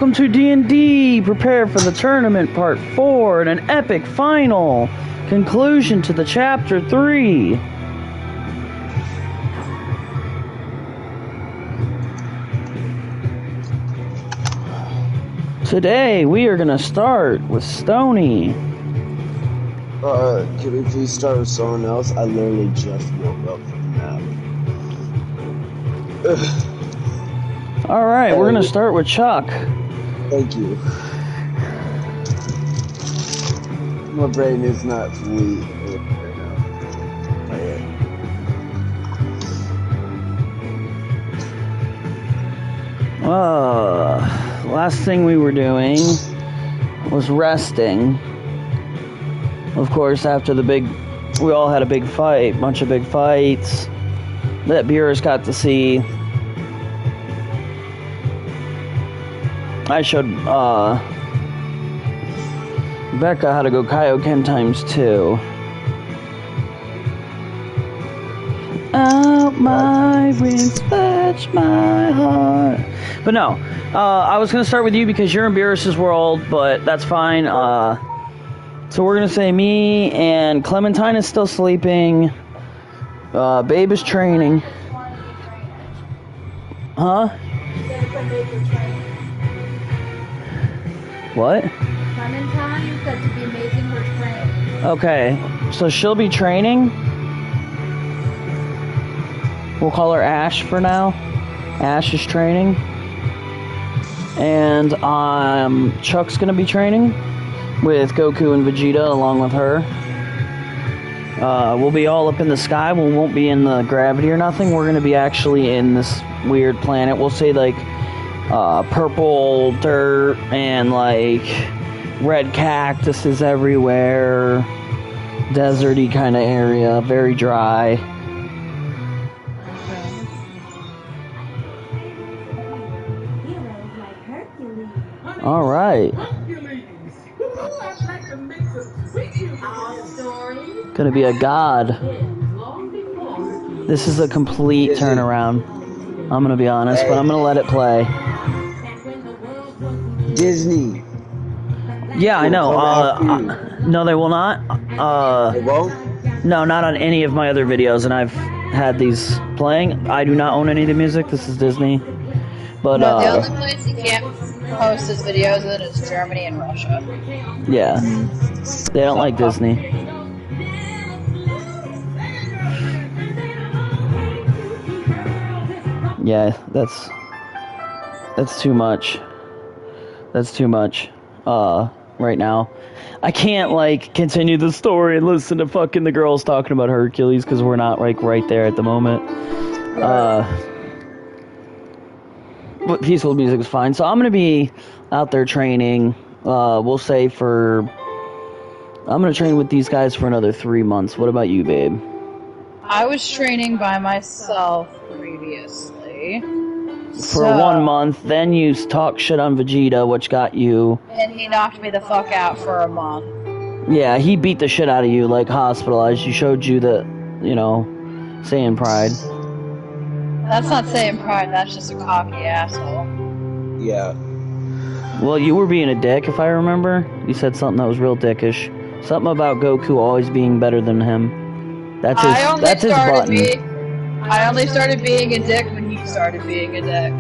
Welcome to D&D. Prepare for the tournament part 4 and an epic final conclusion to the chapter 3. Today we are going to start with Stony. Can we please start with someone else? I literally just woke up from the nap. Alright, we're going to start with Chuck. Thank you. My brain is not fully right now. Last thing we were doing was resting. Of course, after we all had a big fight, bunch of big fights that Beerus got to see. I showed Becca how to go Kaioken times 2. Out my wings, fetch my heart. But no, I was going to start with you because you're in Beerus' world, but that's fine. So we're going to say me and Clementine is still sleeping. Babe is training. Huh? What? Clementine said to be making her train. Okay, so she'll be training. We'll call her Ash for now. Ash is training. And Chuck's gonna be training with Goku and Vegeta along with her. We'll be all up in the sky. We won't be in the gravity or nothing. We're gonna be actually in this weird planet. We'll say like purple dirt and like red cactuses everywhere, deserty kind of area, very dry. All right. Gonna be a god. This is a complete turnaround. I'm gonna be honest, but I'm gonna let it play. Disney. Yeah, I know. No, they will not. They won't? No, not on any of my other videos, and I've had these playing. I do not own any of the music. This is Disney. But no, the only place you can't post his videos in is Germany and Russia. Yeah, they don't like Disney. Yeah, that's too much. That's too much. Right now. I can't, like, continue the story and listen to fucking the girls talking about Hercules, because we're not, like, right there at the moment. But peaceful music is fine. So I'm gonna be out there training, we'll say I'm gonna train with these guys for another 3 months. What about you, babe? I was training by myself previously. For 1 month, then you talk shit on Vegeta, which got you... And he knocked me the fuck out for a month. Yeah, he beat the shit out of you, like, hospitalized. He showed you the, you know, Saiyan pride. That's not Saiyan pride, that's just a cocky asshole. Yeah. Well, you were being a dick, if I remember. You said something that was real dickish. Something about Goku always being better than him. That's his button. I only started being a dick when he started being a dick.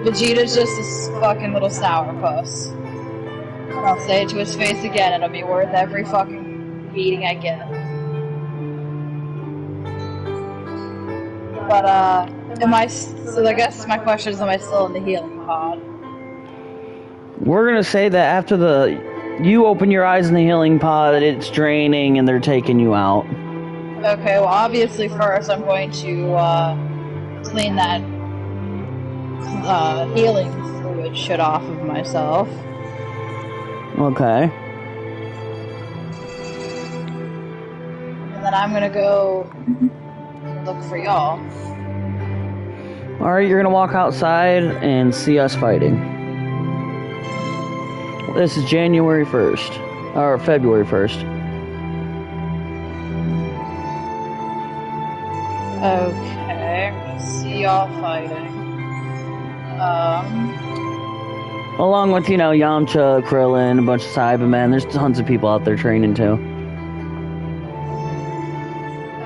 Vegeta's just a fucking little sourpuss. And I'll say it to his face again, it'll be worth every fucking beating I get. But, so I guess my question is, am I still in the healing pod? We're gonna say that after you open your eyes in the healing pod, it's draining and they're taking you out. Okay, well obviously first I'm going to clean that healing fluid shit off of myself. Okay. And then I'm gonna go look for y'all. Alright, you're gonna walk outside and see us fighting. This is January 1st. Or February 1st. Okay, I'm gonna see y'all fighting. Along with, Yamcha, Krillin, a bunch of Cybermen. There's tons of people out there training too.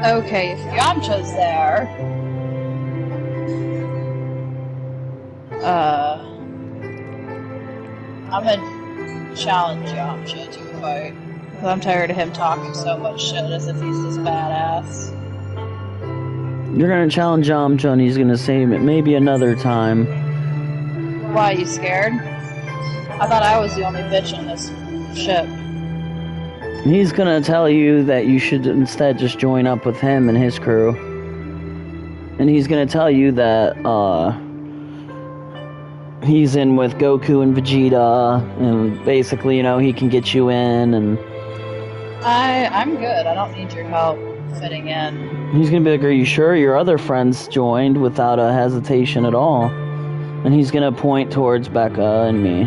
Okay, if Yamcha's there... I'm gonna challenge Yamcha to a fight. Because I'm tired of him talking so much shit as if he's this badass. You're gonna challenge Yamcha and he's gonna say maybe another time. Why, you scared? I thought I was the only bitch on this ship. He's gonna tell you that you should instead just join up with him and his crew. And he's gonna tell you that, he's in with Goku and Vegeta, and basically, he can get you in, and... I'm good. I don't need your help fitting in. He's gonna be like, are you sure? Your other friends joined without a hesitation at all. And he's gonna point towards Becca and me.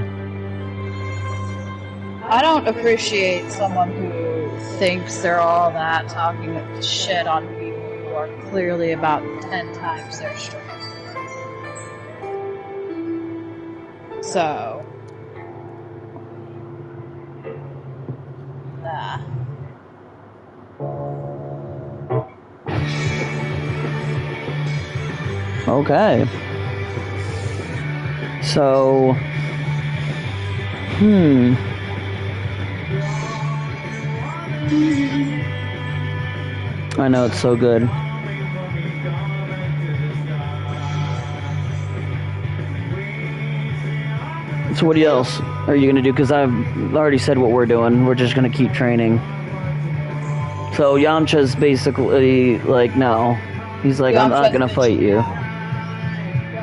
I don't appreciate someone who thinks they're all that talking shit on people who are clearly about 10 times their strength. So... Nah. Okay. So... I know, it's so good. So what else are you gonna do? Because I've already said what we're doing. We're just gonna keep training. So Yamcha's basically like, no. He's like, I'm not gonna fight you.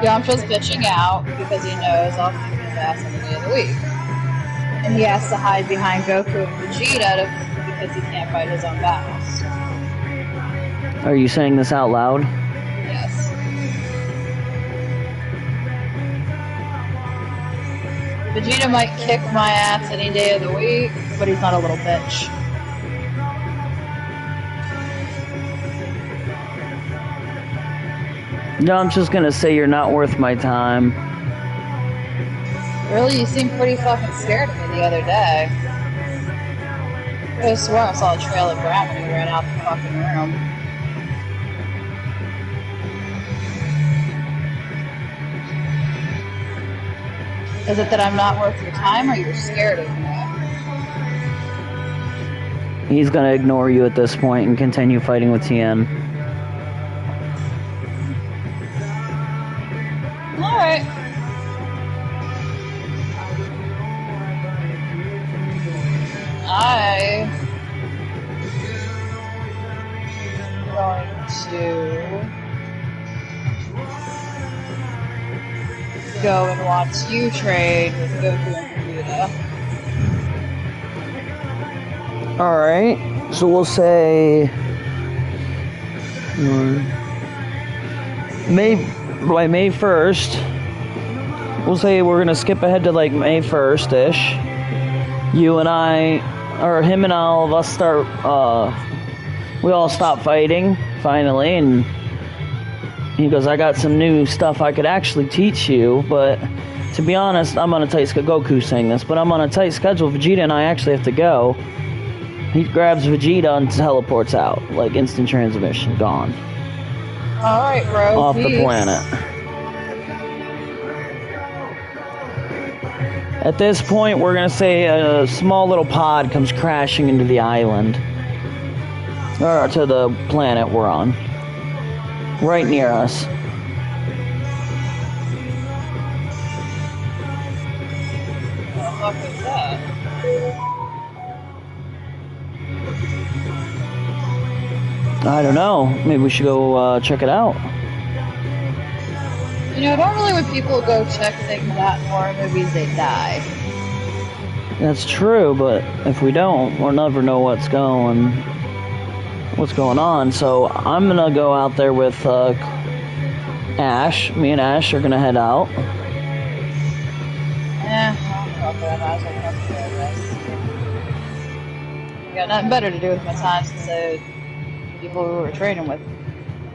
Yamcha's bitching out because he knows I'll kick his ass every day of the week. And he has to hide behind Goku and Vegeta because he can't fight his own battles. Are you saying this out loud? Yes. Vegeta might kick my ass any day of the week, but he's not a little bitch. No, I'm just gonna say you're not worth my time. Really? You seemed pretty fucking scared of me the other day. I could have sworn I saw a trail of brown when you ran out the fucking room. Is it that I'm not worth your time, or you're scared of me? He's gonna ignore you at this point and continue fighting with Tien. Alright. I'm going to go and watch you trade with Goku and Vegeta. Alright, so we'll say... by May 1st, we'll say we're gonna skip ahead to like May 1st-ish. You and I, or him and all of us start, we all stop fighting, finally, and he goes, I got some new stuff I could actually teach you, but to be honest, I'm on a tight schedule. Goku's saying this, but I'm on a tight schedule. Vegeta and I actually have to go. He grabs Vegeta and teleports out, like instant transmission, gone. Alright, bro. Off peace. the planet. At this point, we're gonna say a small little pod comes crashing into the island. Or to the planet we're on. Right near us. What the fuck is that? I don't know. Maybe we should go check it out. You know, normally when people go check things out in horror movies, they die. That's true, but if we don't, we'll never know what's going on. So I'm gonna go out there with Ash. Me and Ash are gonna head out. Yeah, I'll go I guess. I got nothing better to do with my time since the people who were training with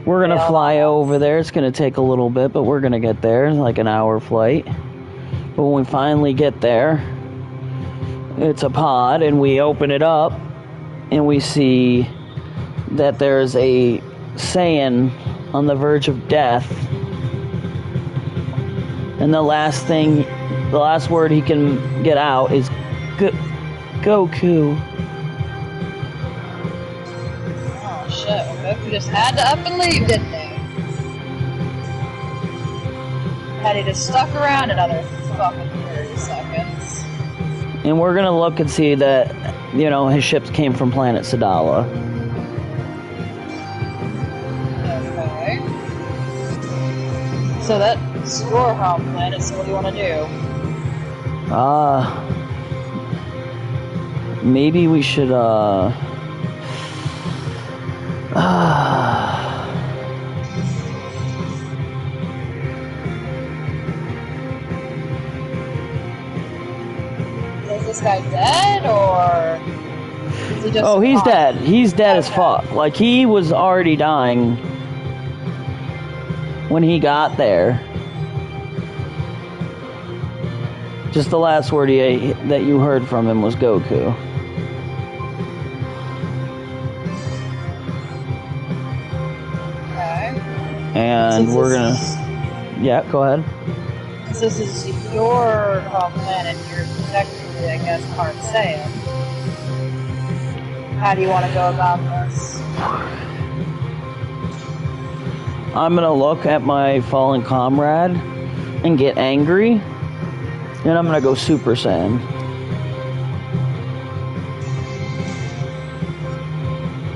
We're gonna fly over there. It's gonna take a little bit, but we're gonna get there. Like an hour flight. But when we finally get there, it's a pod, and we open it up, and we see that there's a Saiyan on the verge of death. And the last word he can get out is Goku. Oh shit, well, Goku just had to up and leave, didn't he? Had he just stuck around another fucking 30 seconds. And we're gonna look and see that, his ships came from planet Sadala. Okay. So that's your home planet, so what do you want to do? Maybe we should, Is this guy dead, or is he just... Oh, he's dead. He's dead as fuck. Like, he was already dying when he got there. Just the last word that you heard from him was Goku. Okay. And So we're gonna... Yeah, go ahead. So this is your home planet, you're technically, I guess, part Saiyan. How do you want to go about this? I'm gonna look at my fallen comrade and get angry, and I'm gonna go Super Saiyan.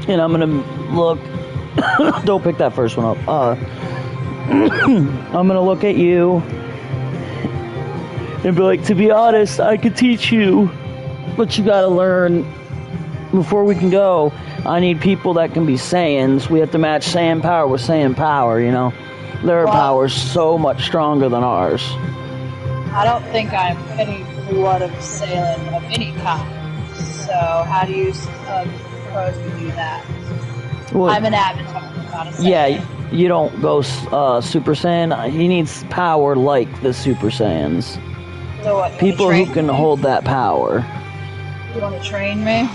And I'm gonna look. Don't pick that first one up. I'm gonna look at you and be like, to be honest, I could teach you, but you gotta learn. Before we can go, I need people that can be Saiyans. We have to match Saiyan power with Saiyan power, Their power's so much stronger than ours. I don't think I'm any blood of Saiyan of any kind. So how do you propose we do that? Well, I'm an Avatar, not a Saiyan. Yeah, you don't go Super Saiyan. He needs power like the Super Saiyans. So what, People who can hold that power. You want to train me?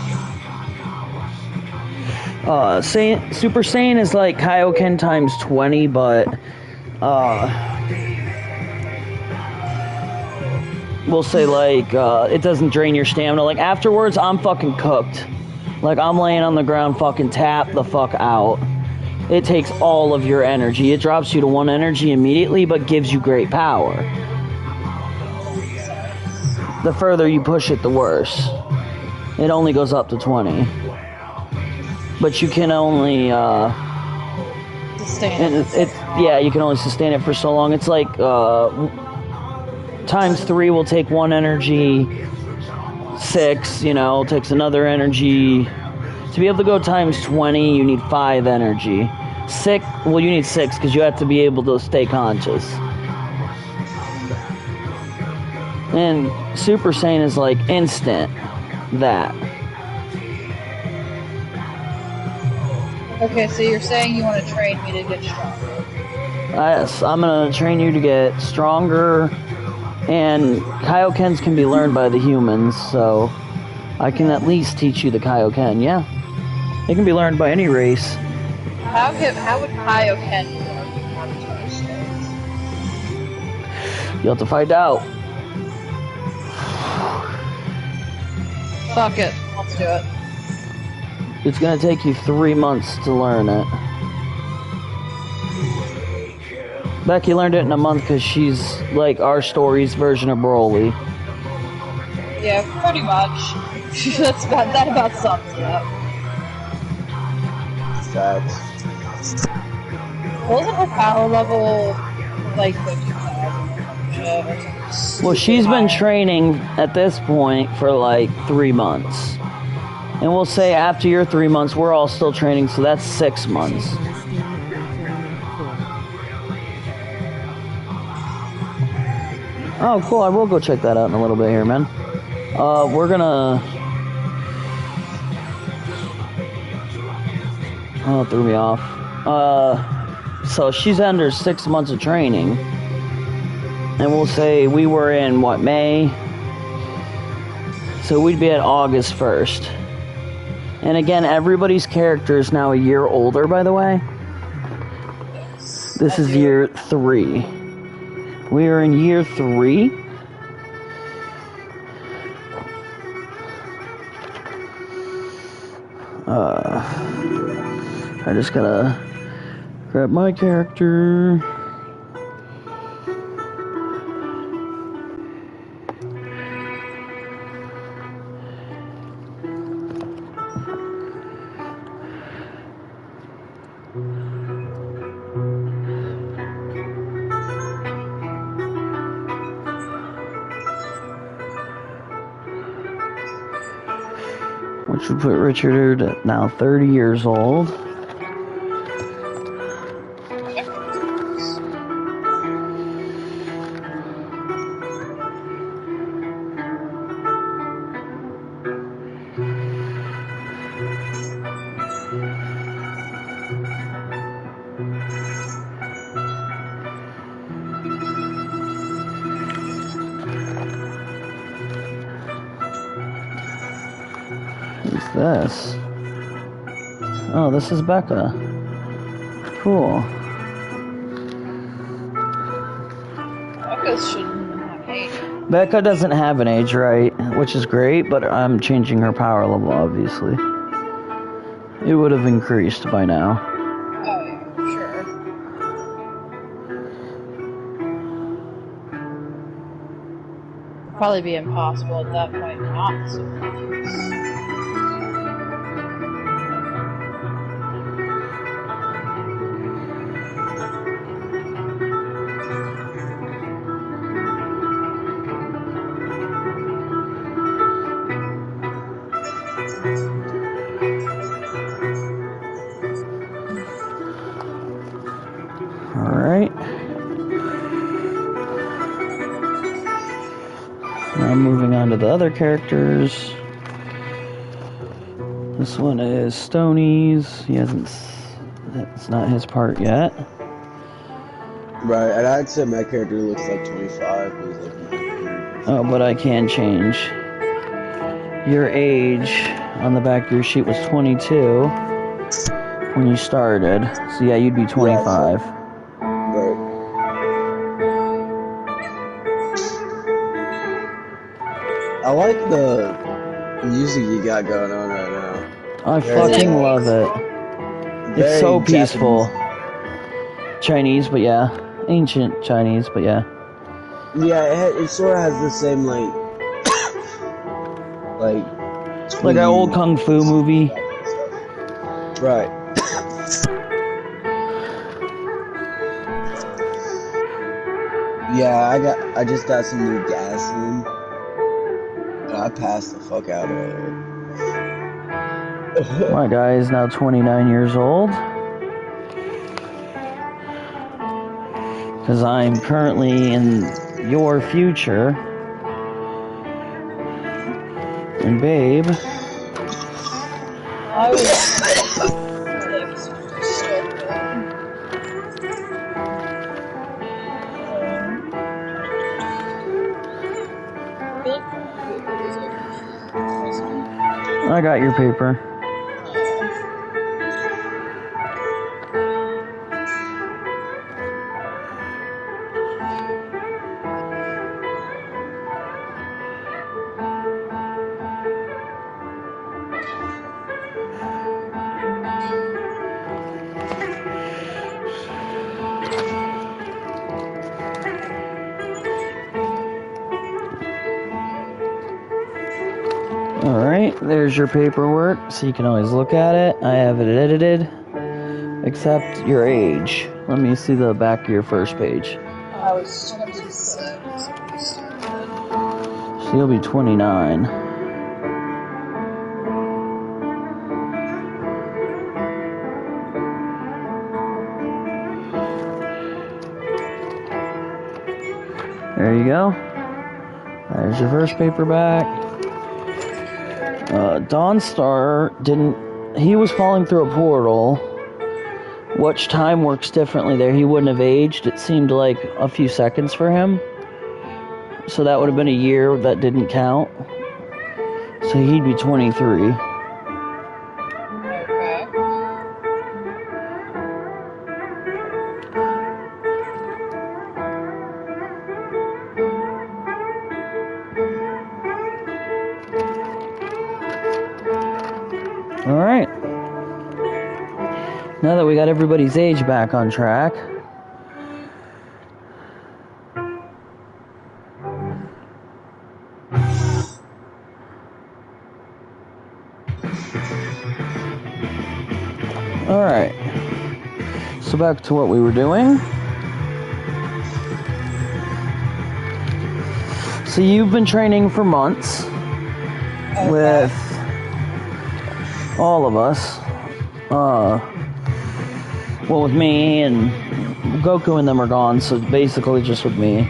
Super Saiyan is like Kaioken times 20, but we'll say like it doesn't drain your stamina. Like afterwards, I'm fucking cooked. Like I'm laying on the ground, fucking tap the fuck out. It takes all of your energy. It drops you to 1 energy immediately, but gives you great power. The further you push it, the worse. It only goes up to 20. But you can only Sustain it. You can only sustain it for so long. It's like times 3 will take 1 energy. 6, takes another energy. To be able to go times 20, you need 5 energy. You need 6 because you have to be able to stay conscious. And Super Saiyan is like instant that. Okay, so you're saying you want to train me to get stronger. Yes, I'm going to train you to get stronger, and Kaiokens can be learned by the humans, so I can at least teach you the Kaioken, yeah. They can be learned by any race. How would Kaioken work in Avatar states? You'll have to find out. Fuck it, let's do it. It's going to take you 3 months to learn it. Becky learned it in a month because she's like our story's version of Broly. Yeah, pretty much. that about sums it up. Facts. Wasn't her power level like 50,000? Well, she's been training at this point for like 3 months. And we'll say after your 3 months, we're all still training, so that's 6 months. Oh, cool. I will go check that out in a little bit here, man. We're gonna... Oh, it threw me off. So she's under 6 months of training. And we'll say we were in, what, May? So we'd be at August 1st. And again, everybody's character is now a year older, by the way. This is year 3. We are in year 3. I just gotta grab my character. Which would put Richard at now 30 years old. Who's this? Oh, this is Becca. Cool. Becca shouldn't have age. Becca doesn't have an age, right? Which is great, but I'm changing her power level, obviously. It would have increased by now. Oh, yeah, sure. Probably be impossible at that point not to use. Alright. Now moving on to the other characters. This one is Stoney's. He hasn't... It's not his part yet. Right, and I'd say my character looks like 25. But he's like 19. Oh, but I can change. Your age on the back of your sheet was 22 when you started. So yeah, you'd be 25. Right. I like the music you got going on right now. I Very fucking nice. love it. It's Very so peaceful. Japanese. Chinese, but yeah. Ancient Chinese, but yeah. Yeah, it sort of has the same like Like an old kung fu movie. Right. Yeah, I just got some new gas in. And I passed the fuck out of it. My guy is now 29 years old. Because I'm currently in your future. And babe. I was like, I got your paper. Alright, there's your paperwork, so you can always look at it. I have it edited, except your age. Let me see the back of your first page. I was 26 when we started. So you'll be 29. There you go. There's your first paperback. Dawnstar didn't... He was falling through a portal, which time works differently there. He wouldn't have aged. It seemed like a few seconds for him. So that would have been a year that didn't count. So he'd be 23. Okay. Alright. Now that we got everybody's age back on track. Alright. So back to what we were doing. So you've been training for months with all of us. Well, with me and Goku and them are gone, so basically just with me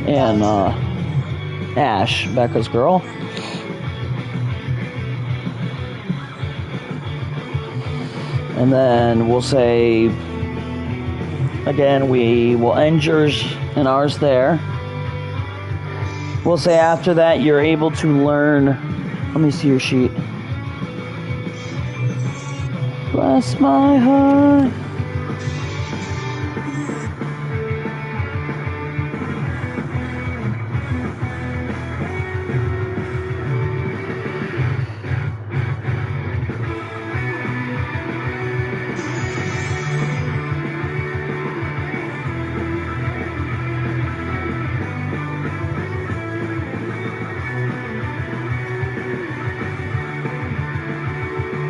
and Ash, Becca's girl. And then we'll say, again, we will end yours and ours there. We'll say after that you're able to learn. Let me see your sheet. Bless my heart.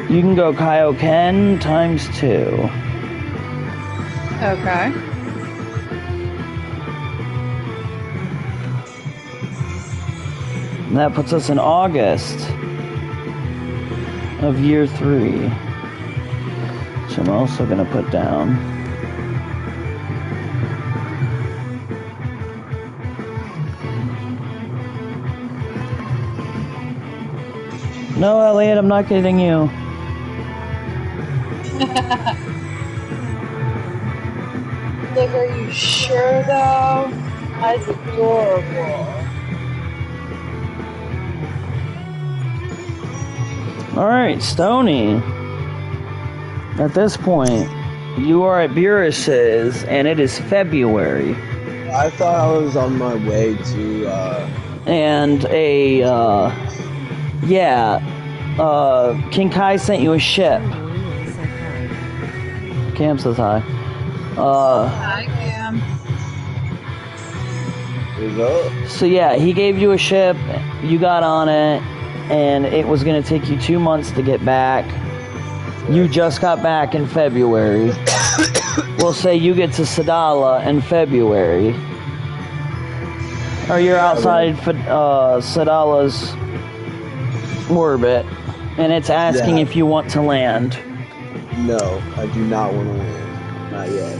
You can go Kaioken times 2. Okay. And that puts us in August of year 3. Which I'm also going to put down. No, Elliot, I'm not kidding you. Like, are you sure though? That's adorable. Alright, Stony. At this point, you are at Beerus's, and it is February. I thought I was on my way to, And King Kai sent you a ship. Cam says hi. Hi, Cam. So yeah, he gave you a ship, you got on it, and it was going to take you 2 months to get back. You just got back in February. We'll say you get to Sadala in February. Or you're outside Sadala's orbit, and it's asking if you want to land. No, I do not want to land. Not yet.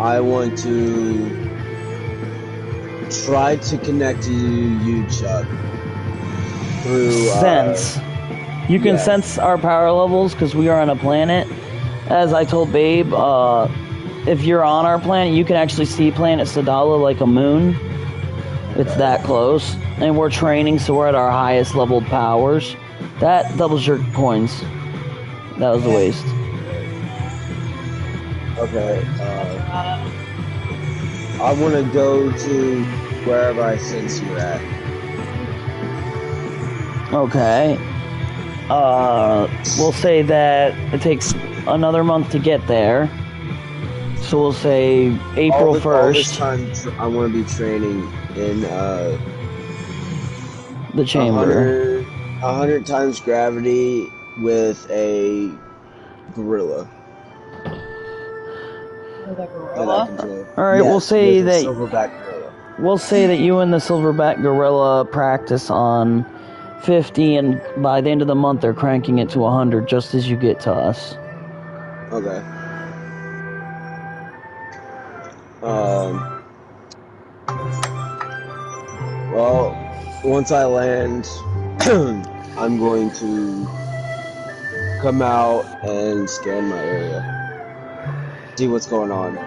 I want to try to connect to you, Chuck, through sense. You can sense our power levels because we are on a planet. As I told Babe, if you're on our planet, you can actually see planet Sadala like a moon. It's that close. And we're training, so we're at our highest leveled powers. That doubles your coins. That was a waste. Okay. I want to go to wherever I sense you're at. Okay. We'll say that it takes another month to get there. So we'll say April 1st. All this time, I want to be training in the chamber. 100 times gravity with a gorilla. With a gorilla? Alright, we'll say that Silverback gorilla. We'll say that you and the Silverback gorilla practice on 50, and by the end of the month they're cranking it to 100 just as you get to us. Okay. Well, once I land, I'm going to come out and scan my area. See what's going on.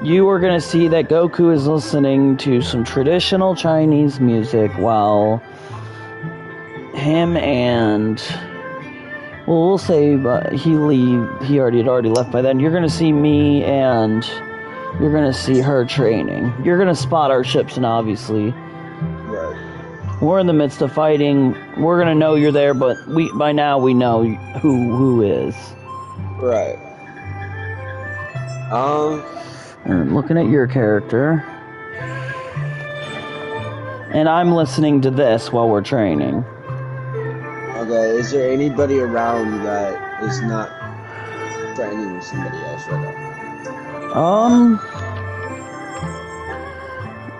You are going to see that Goku is listening to some traditional Chinese music while him and... Well, we'll say he had already left by then. You're going to see me and you're going to see her training. You're going to spot our ships, and obviously Right. we're in the midst of fighting. We're going to know you're there, but by now we know who is. Right. And looking at your character. And I'm listening to this while we're training. Okay, is there anybody around that is not training with somebody else right now?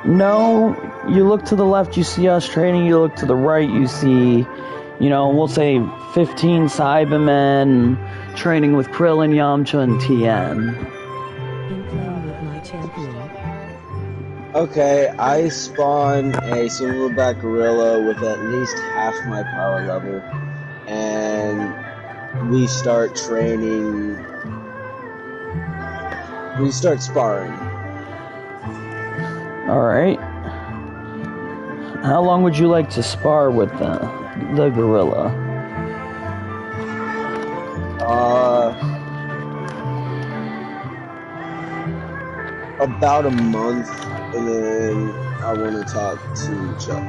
No, you look to the left, you see us training, you look to the right, you see, we'll say 15 Cybermen training with Krillin, Yamcha, and Tien. In playing with my champion. Okay, I spawn a silverback gorilla with at least half my power level, and we start training. We start sparring. Alright. How long would you like to spar with the gorilla? About a month, and then I want to talk to Chuck.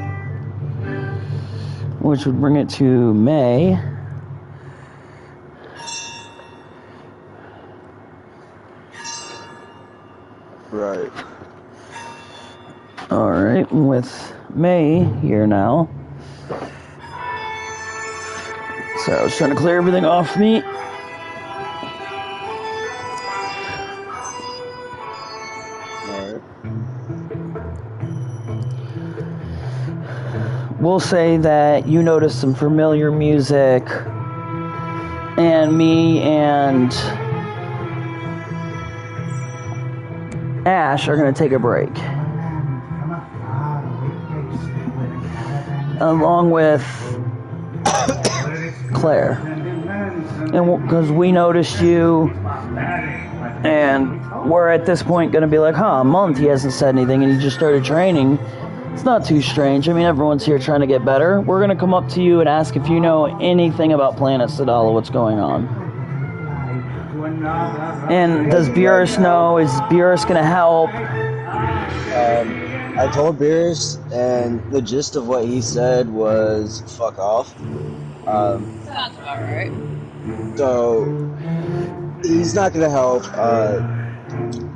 Which would bring it to May. Right. Alright, with May here now. So I was trying to clear everything off me. Alright. We'll say that you notice some familiar music, and me and Ash are going to take a break. Along with Claire. And because we noticed you, and we're at this point going to be like, a month, he hasn't said anything, and he just started training. It's not too strange. I mean, everyone's here trying to get better. We're going to come up to you and ask if you know anything about Planet Sadala, what's going on. And does Beerus know? Is Beerus going to help? I told Beerus, and the gist of what he said was, fuck off. Sounds about right. So, he's not gonna help.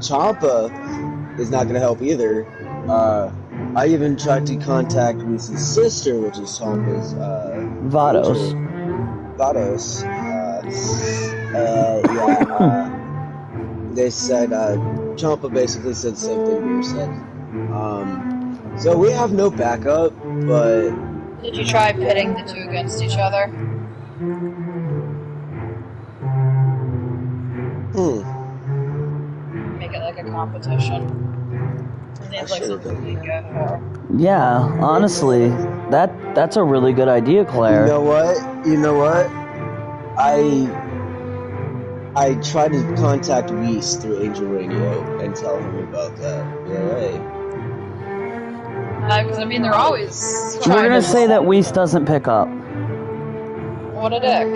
Champa is not gonna help either. I even tried to contact with his sister, which is Champa's, Vados. Vados. They said, Champa basically said the same thing Beerus said. So we have no backup, but... Did you try pitting the two against each other? Make it like a competition. And it's like something we go for. Yeah, honestly, that's a really good idea, Claire. You know what? I tried to contact Whis through Angel Radio and tell him about that. Yeah, Because, I mean, they're always We're going to say that Whis doesn't pick up. What a dick.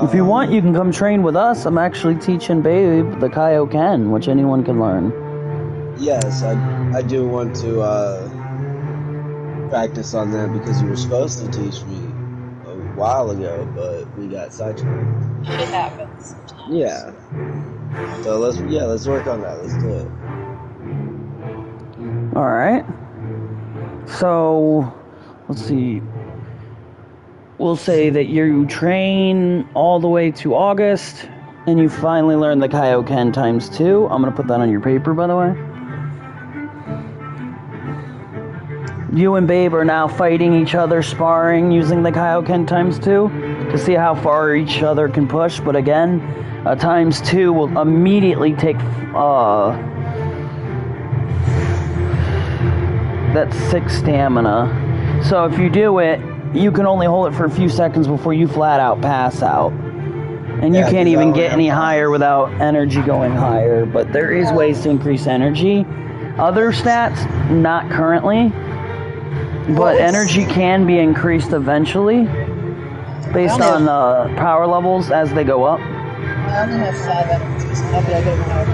If you want, you can come train with us. I'm actually teaching Babe the Kaioken, which anyone can learn. Yes, I do want to practice on that because you were supposed to teach me a while ago, but we got sidetracked. Shit happens sometimes. Yeah. So let's work on that. Let's do it. Alright. So, let's see. We'll say that you train all the way to August, and you finally learn the Kaioken ×2. I'm going to put that on your paper, by the way. You and Babe are now fighting each other, sparring, using the Kaioken ×2 to see how far each other can push. But again, a ×2 will immediately take that's 6 stamina. So if you do it, you can only hold it for a few seconds before you flat out pass out. And you Yeah, can't 'cause I even only get have any 5. higher without energy going higher. But there is ways to increase energy. Other stats, not currently. But energy can be increased eventually based on power levels as they go up. I only have 5 energies. How could I get more?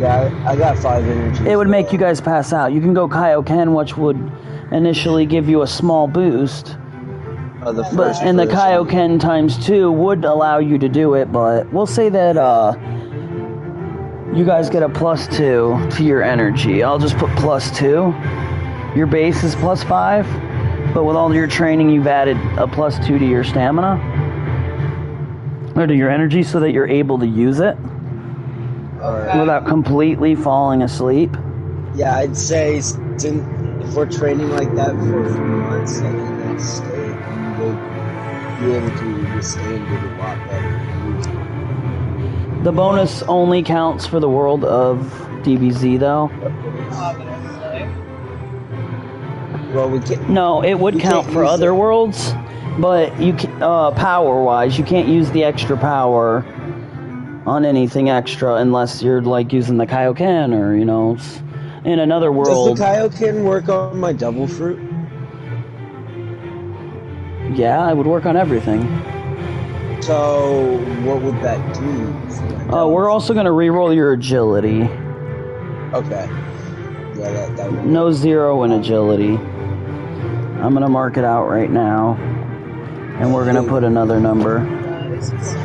Yeah, I got 5 energies. It would make you guys pass out. You can go Kaioken, which would initially give you a small boost. The But first and the person. Kaioken times 2 would allow you to do it, but we'll say that you guys get a +2 to your energy. I'll just put +2. Your base is +5, but with all your training, you've added a +2 to your stamina or to your energy, so that you're able to use it without completely falling asleep. Yeah, I'd say if we're training like that for a few months, I think we'll be able to withstand it a lot better. The bonus only counts for the world of DBZ, though. Obviously. Well, we can. No, it would You count can't for use other it. worlds, but you power-wise, you can't use the extra power on anything extra unless you're like using the Kaioken or in another world. Does the Kaioken work on my double fruit? Yeah, it would work on everything. So what would that do? We're also gonna reroll your agility. Okay. Yeah, that would. No 0 in agility. I'm gonna mark it out right now, and we're gonna put another number.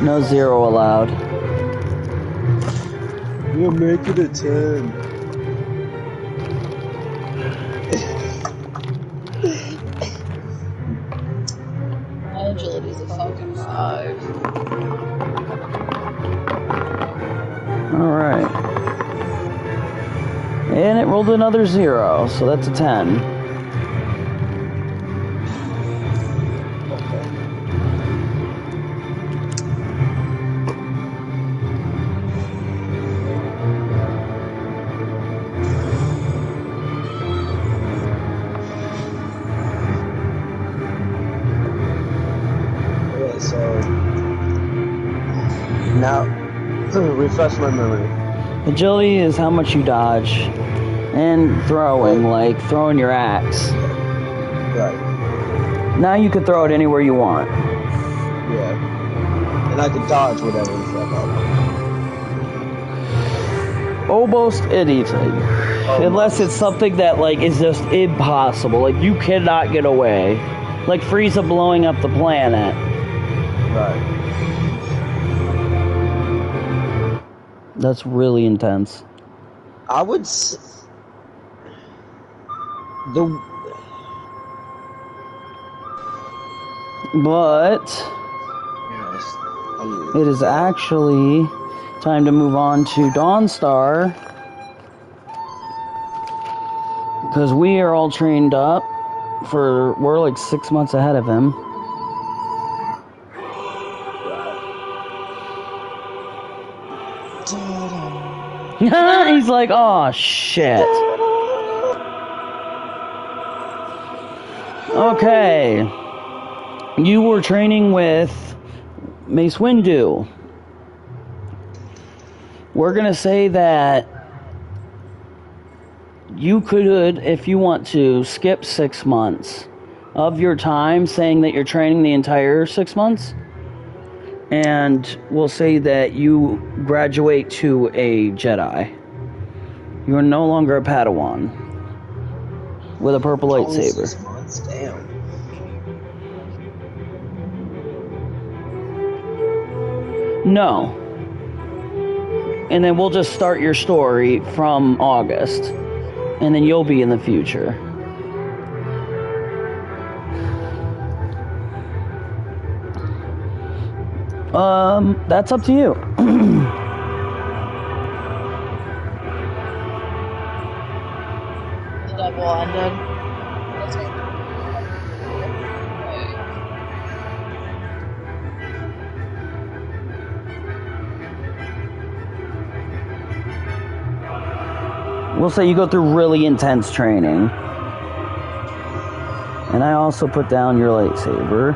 No 0 allowed. We'll make it a 10. My agility is a fucking 5. Alright. And it rolled another 0, so that's a 10. Okay, so now refresh my memory. Agility is how much you dodge. And throwing, like throwing your axe. Right. Now you can throw it anywhere you want. Yeah. And I can dodge whatever the fuck I want. Almost anything. Unless it's something that like is just impossible. Like you cannot get away. Like Frieza blowing up the planet. Right. That's really intense. I would But Yes. it is actually time to move on to Dawnstar. Because we are all trained up we're like 6 months ahead of him. He's like, oh shit. Okay. You were training with Mace Windu. We're gonna say that you could, if you want to, skip 6 months of your time, saying that you're training the entire 6 months. And we'll say that you graduate to a Jedi. You are no longer a Padawan with a purple lightsaber. 6 months, damn. No. And then we'll just start your story from August. And then you'll be in the future. That's up to you. The double ended. That's okay. We'll say you go through really intense training. And I also put down your lightsaber.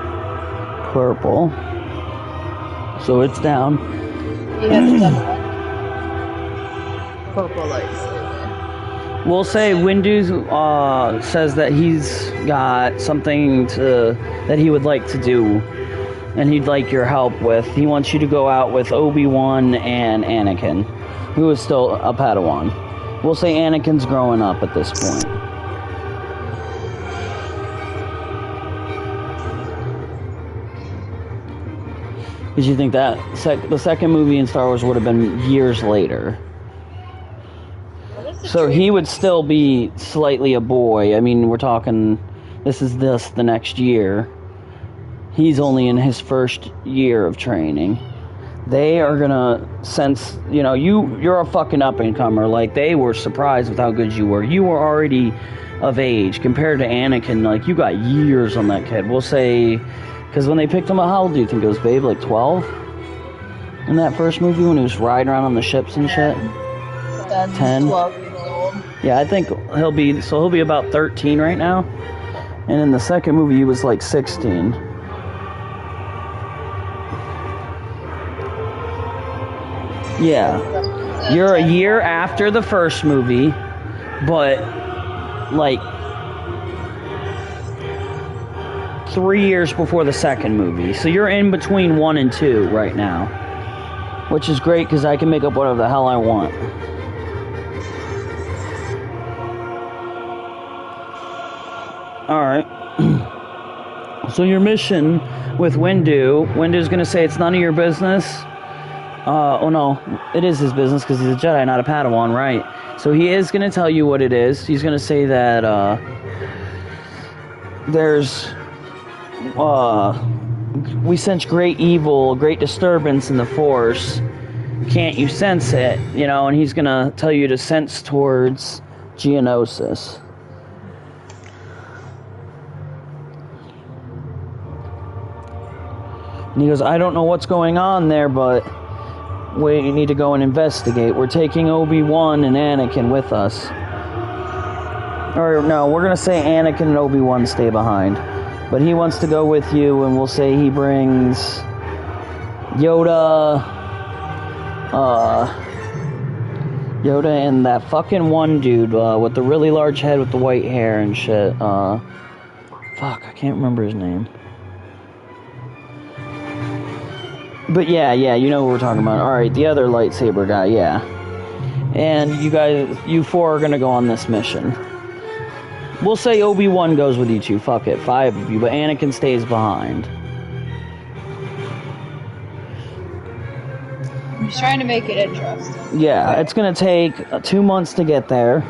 Purple. So it's down. You have the double one. Purple lightsaber. We'll say Windu says that he's got something that he would like to do, and he'd like your help with. He wants you to go out with Obi-Wan and Anakin, who is still a Padawan. We'll say Anakin's growing up at this point. Because you think that the second movie in Star Wars would have been years later. So he would still be slightly a boy. I mean, we're talking, the next year. He's only in his first year of training. They are gonna sense, you're a fucking up-and-comer. Like, they were surprised with how good you were. You were already of age. Compared to Anakin, like, you got years on that kid. We'll say, because when they picked him up, how old do you think it was, babe? Like 12? In that first movie when he was riding around on the ships and shit? 10? 12 years old. Yeah, I think he'll be about 13 right now. And in the second movie, he was like 16. Yeah. You're a year after the first movie, but like 3 years before the second movie. So you're in between 1 and 2 right now. Which is great because I can make up whatever the hell I want. Alright. So your mission with Windu's going to say it's none of your business. Oh no, it is his business because he's a Jedi, not a Padawan, right? So he is going to tell you what it is. He's going to say that we sense great evil, great disturbance in the Force. Can't you sense it? And he's going to tell you to sense towards Geonosis. And he goes, I don't know what's going on there, but we need to go and investigate. We're taking Obi-Wan and Anakin with us. Or no, we're going to say Anakin and Obi-Wan stay behind. But he wants to go with you, and we'll say he brings Yoda and that fucking one dude with the really large head with the white hair and shit. Fuck, I can't remember his name. But yeah, you know what we're talking about. Alright, the other lightsaber guy, yeah. And you 4 are gonna go on this mission. We'll say Obi-Wan goes with you 2, fuck it, 5 of you, but Anakin stays behind. I'm just trying to make it interesting. Yeah, it's gonna take 2 months to get there.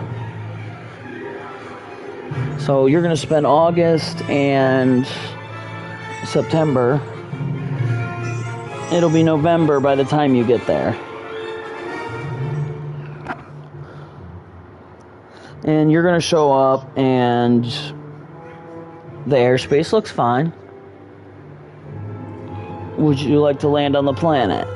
So you're gonna spend August and September. It'll be November by the time you get there. And you're gonna show up and the airspace looks fine. Would you like to land on the planet?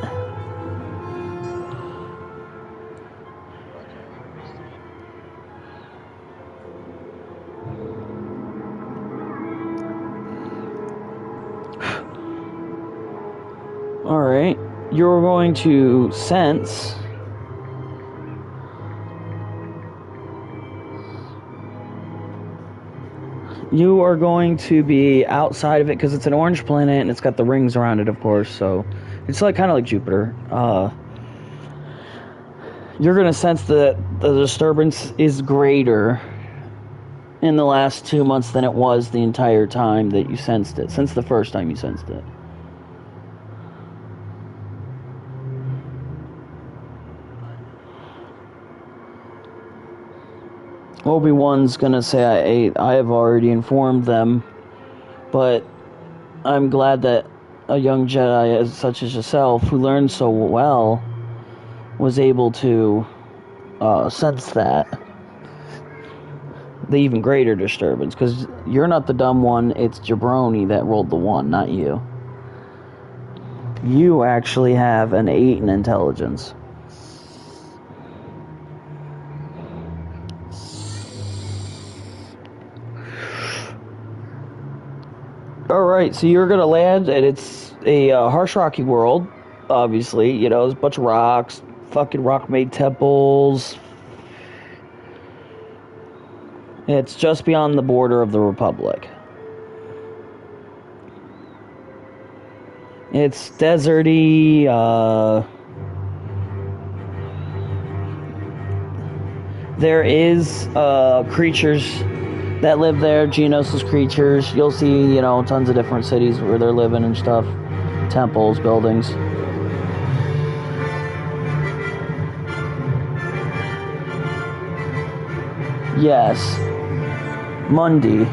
Alright, you're going to sense you are going to be outside of it because it's an orange planet and it's got the rings around it, of course, so it's like kind of like Jupiter. You're going to sense that the disturbance is greater in the last 2 months than it was the entire time that you sensed it, since the first time you sensed it. Obi-Wan's gonna say, I have already informed them, but I'm glad that a young Jedi such as yourself, who learned so well, was able to sense that. The even greater disturbance, because you're not the dumb one, it's Jabroni that rolled the 1, not you. You actually have an 8 in intelligence. Alright, so you're gonna land, and it's a harsh, rocky world, obviously. You know, there's a bunch of rocks, fucking rock-made temples. It's just beyond the border of the Republic. It's deserty, there is, creatures that live there, Geonosis creatures. You'll see, you know, tons of different cities where they're living and stuff. Temples, buildings. Yes. Mundi.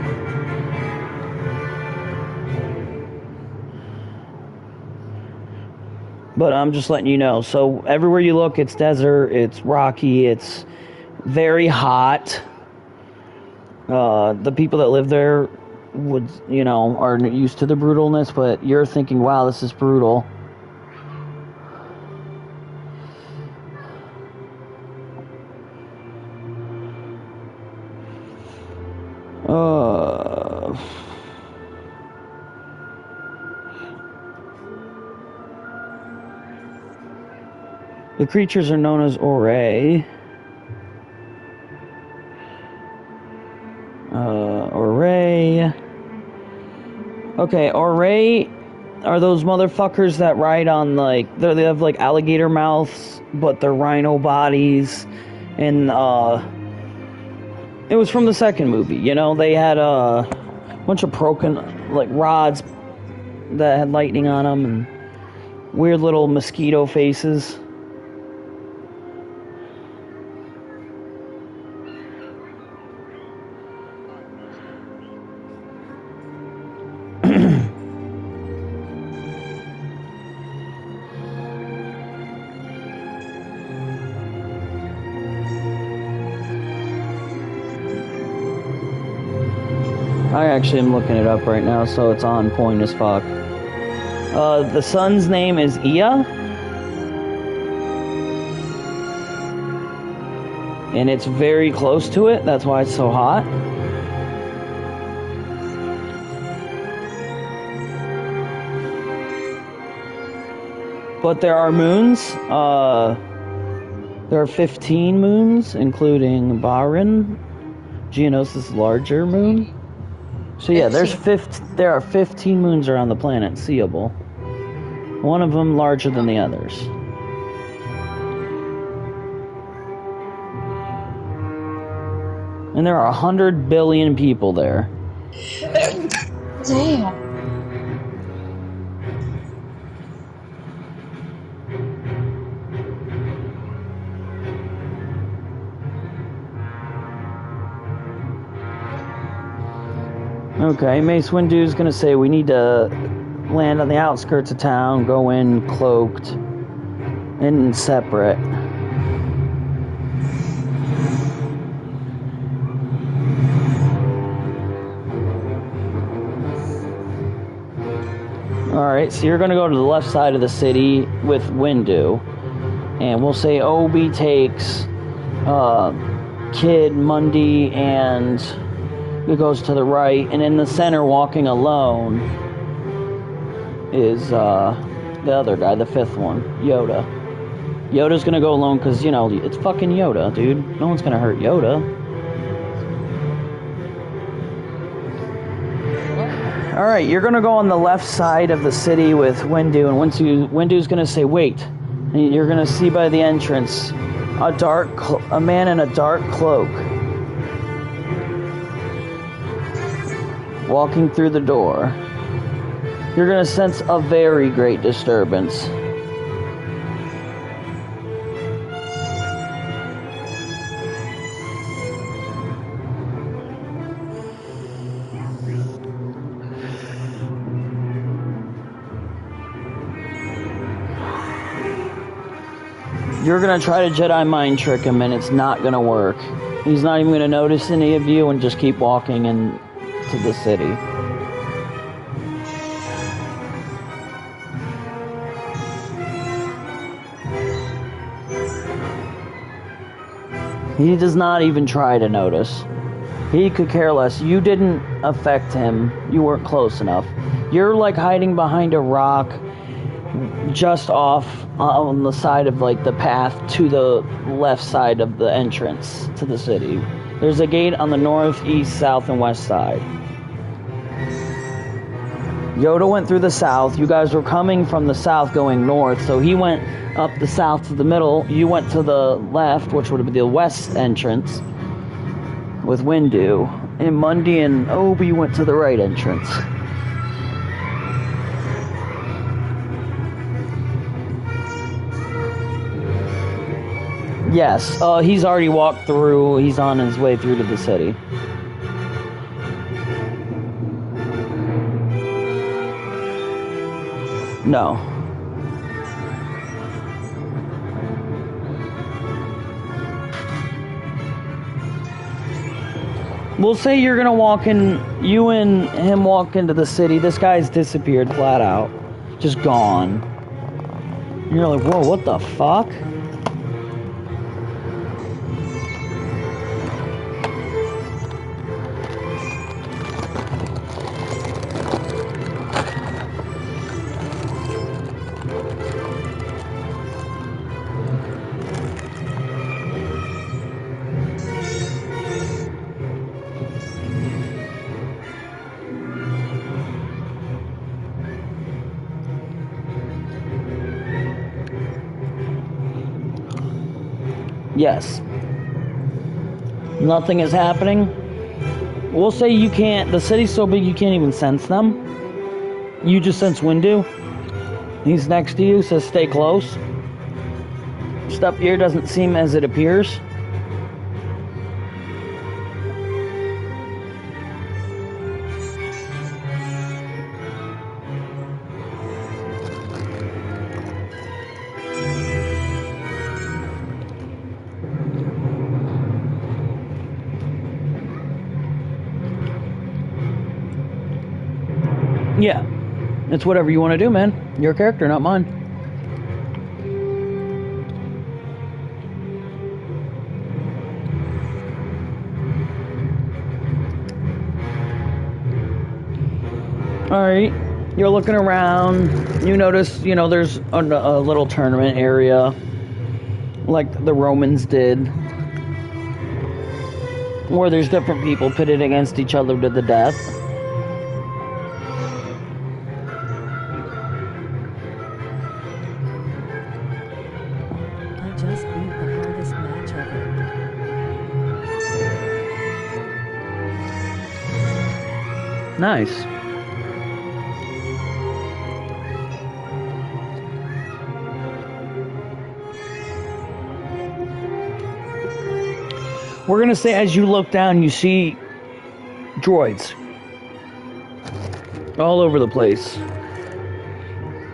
But I'm just letting you know. So everywhere you look, it's desert, it's rocky, it's very hot. The people that live there would, you know, are used to the brutalness, but you're thinking, wow, this is brutal. The creatures are known as Oray. Oray. Okay, Oray are those motherfuckers that ride on, like, they have, like, alligator mouths, but they're rhino bodies. And, it was from the second movie, you know? They had a bunch of broken, like, rods that had lightning on them and weird little mosquito faces. I actually am looking it up right now, so it's on point as fuck. The sun's name is Ea. And it's very close to it, that's why it's so hot. But there are moons. There are 15 moons, including Barin, Geonosis' larger moon. So yeah, there are 15 moons around the planet, seeable. One of them larger than the others. And there are 100 billion people there. Damn. Okay, Mace Windu's gonna say we need to land on the outskirts of town, go in cloaked and separate. Alright, so you're gonna go to the left side of the city with Windu. And we'll say Obi takes Kid, Mundi, and it goes to the right, and in the center, walking alone, is the other guy, the fifth one, Yoda. Yoda's gonna go alone because, you know, it's fucking Yoda, dude. No one's gonna hurt Yoda. Alright, you're gonna go on the left side of the city with Windu, and Windu's gonna say, wait. And you're gonna see by the entrance a man in a dark cloak walking through the door. You're gonna sense a very great disturbance. You're gonna try to Jedi mind trick him, and it's not gonna work. He's not even gonna notice any of you and just keep walking into the city. He does not even try to notice. He could care less. You didn't affect him. You weren't close enough. You're like hiding behind a rock just off on the side of like the path to the left side of the entrance to the city. There's a gate on the north, east, south, and west side. Yoda went through the south. You guys were coming from the south going north, so he went up the south to the middle. You went to the left, which would be the west entrance with Windu. And Mundi and Obi went to the right entrance. Yes, he's already walked through. He's on his way through to the city. No. We'll say you're gonna walk in, you and him walk into the city. This guy's disappeared flat out. Just gone. And you're like, whoa, what the fuck? Yes. Nothing is happening. We'll say you can't, the city's so big you can't even sense them. You just sense Windu. He's next to you, says stay close. Stuff here doesn't seem as it appears. Yeah, it's whatever you want to do, man. Your character, not mine. Alright, you're looking around. You notice, there's a little tournament area like the Romans did, where there's different people pitted against each other to the death. Just beat the hardest match ever. Nice. We're gonna say as you look down, you see droids all over the place.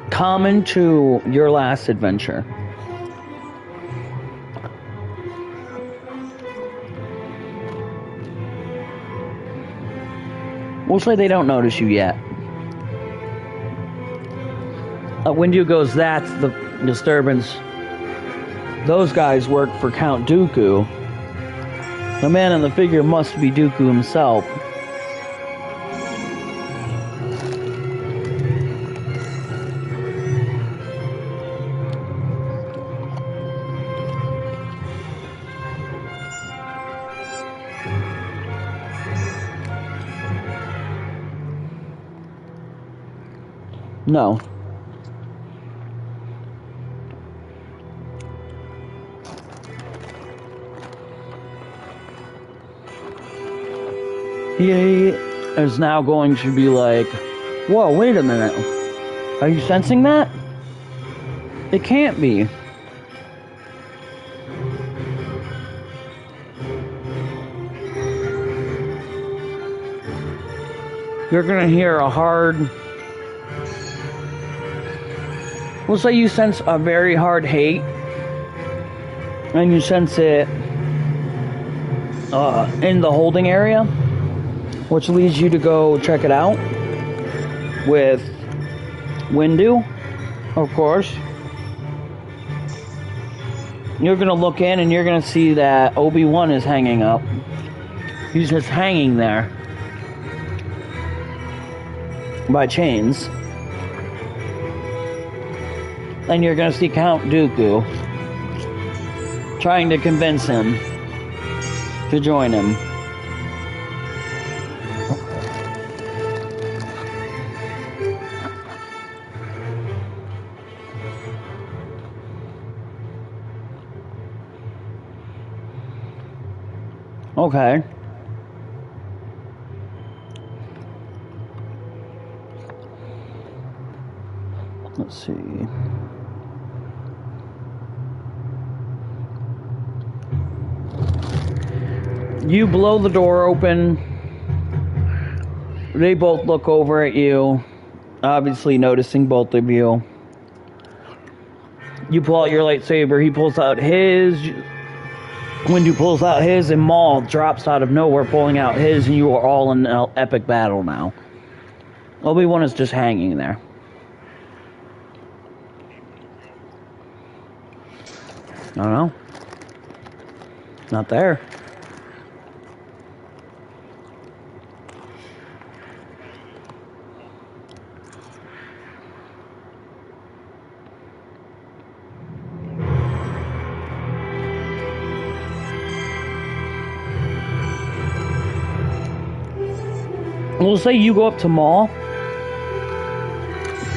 Common to your last adventure. We'll say they don't notice you yet. Windu goes, that's the disturbance. Those guys work for Count Dooku. The man in the figure must be Dooku himself. No. He is now going to be like, whoa, wait a minute. Are you sensing that? It can't be. You're gonna hear a hard... We'll say you sense a very hard hate, and you sense it in the holding area, which leads you to go check it out with Windu, of course. You're gonna look in and you're gonna see that Obi-Wan is hanging up. He's just hanging there. by chains. And you're going to see Count Dooku trying to convince him to join him. Okay. Let's see. You blow the door open. They both look over at you, obviously noticing both of you. You pull out your lightsaber, he pulls out his. Windu pulls out his, and Maul drops out of nowhere pulling out his, and you are all in an epic battle now. Obi-Wan is just hanging there. I don't know. Not there. We'll say you go up to Maul,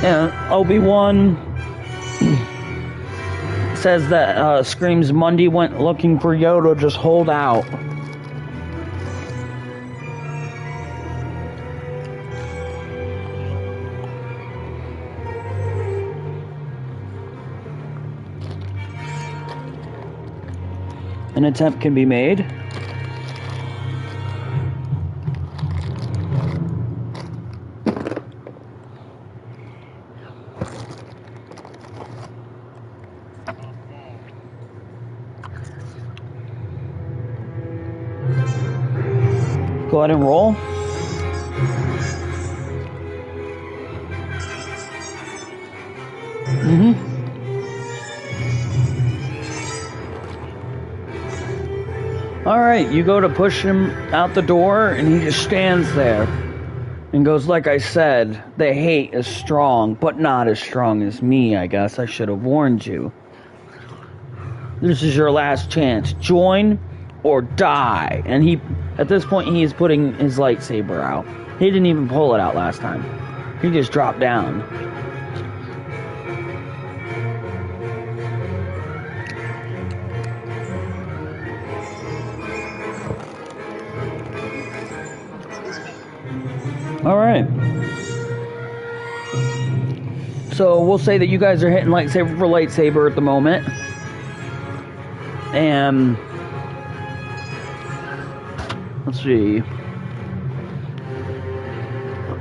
and Obi-Wan says that screams Mundi went looking for Yoda, just hold out. An attempt can be made. Go ahead and roll. Alright, you go to push him out the door, and he just stands there and goes, like I said, the hate is strong, but not as strong as me, I guess. I should have warned you. This is your last chance. Join or die. And he, at this point, he is putting his lightsaber out. He didn't even pull it out last time. He just dropped down. Alright. So we'll say that you guys are hitting lightsaber for lightsaber at the moment. And let's see.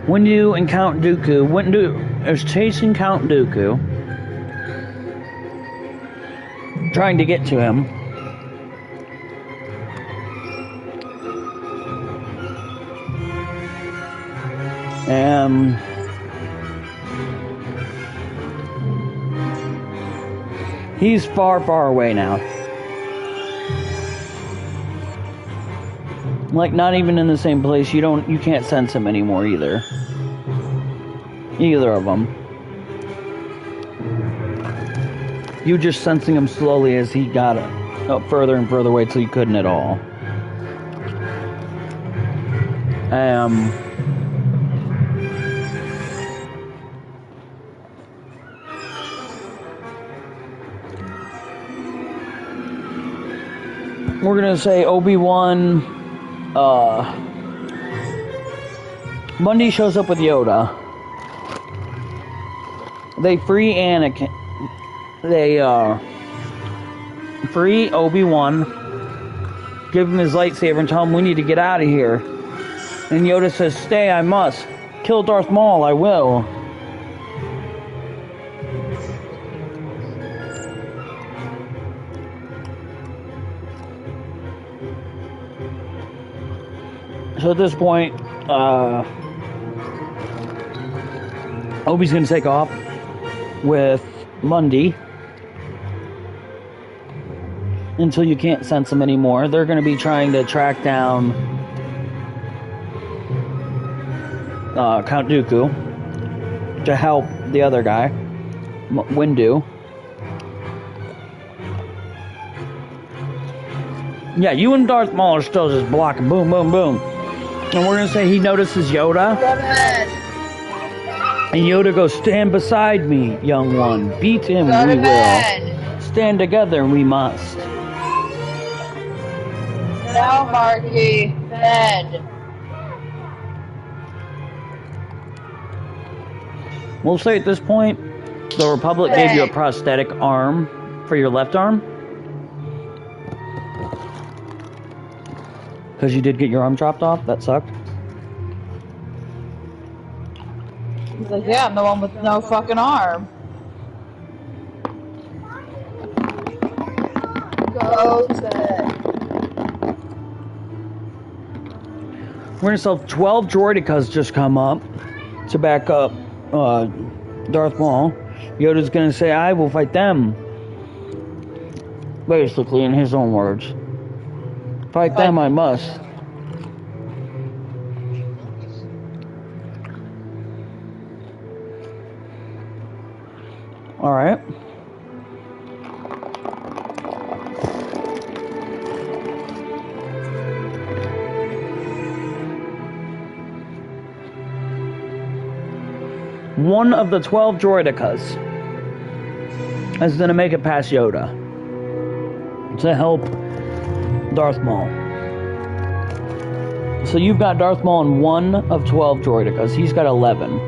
Windu and Count Dooku. Windu is chasing Count Dooku, trying to get to him. He's far, far away now. Like, not even in the same place. You can't sense him anymore either. Either of them. You just sensing him slowly as he got up further and further away till you couldn't at all. We're gonna say Obi-Wan, Mundi shows up with Yoda. They free Anakin. They, free Obi-Wan, give him his lightsaber and tell him we need to get out of here. And Yoda says, stay, I must. Kill Darth Maul, I will. So at this point, Obi's gonna take off with Mundi until you can't sense them anymore. They're gonna be trying to track down Count Dooku. to help the other guy, Windu. Yeah, you and Darth Maul are still just blocking. Boom, boom, boom. And we're gonna say he notices Yoda. Go to bed. And Yoda goes, stand beside me, young one. Beat him, Go we to will. bed. Stand together, we must. Now, Marky. Bed. We'll say at this point, the Republic gave you a prosthetic arm for your left arm. Because you did get your arm chopped off. That sucked. He's like, yeah, I'm the one with no fucking arm. Go to bed. We're gonna sell 12 droidicas just come up to back up Darth Maul. Yoda's gonna say, I will fight them. Basically, in his own words. Fight them, I must. Alright. One of the 12 droidicas is going to make it past Yoda to help Darth Maul. So you've got Darth Maul in one of 12 droidicas. He's got 11.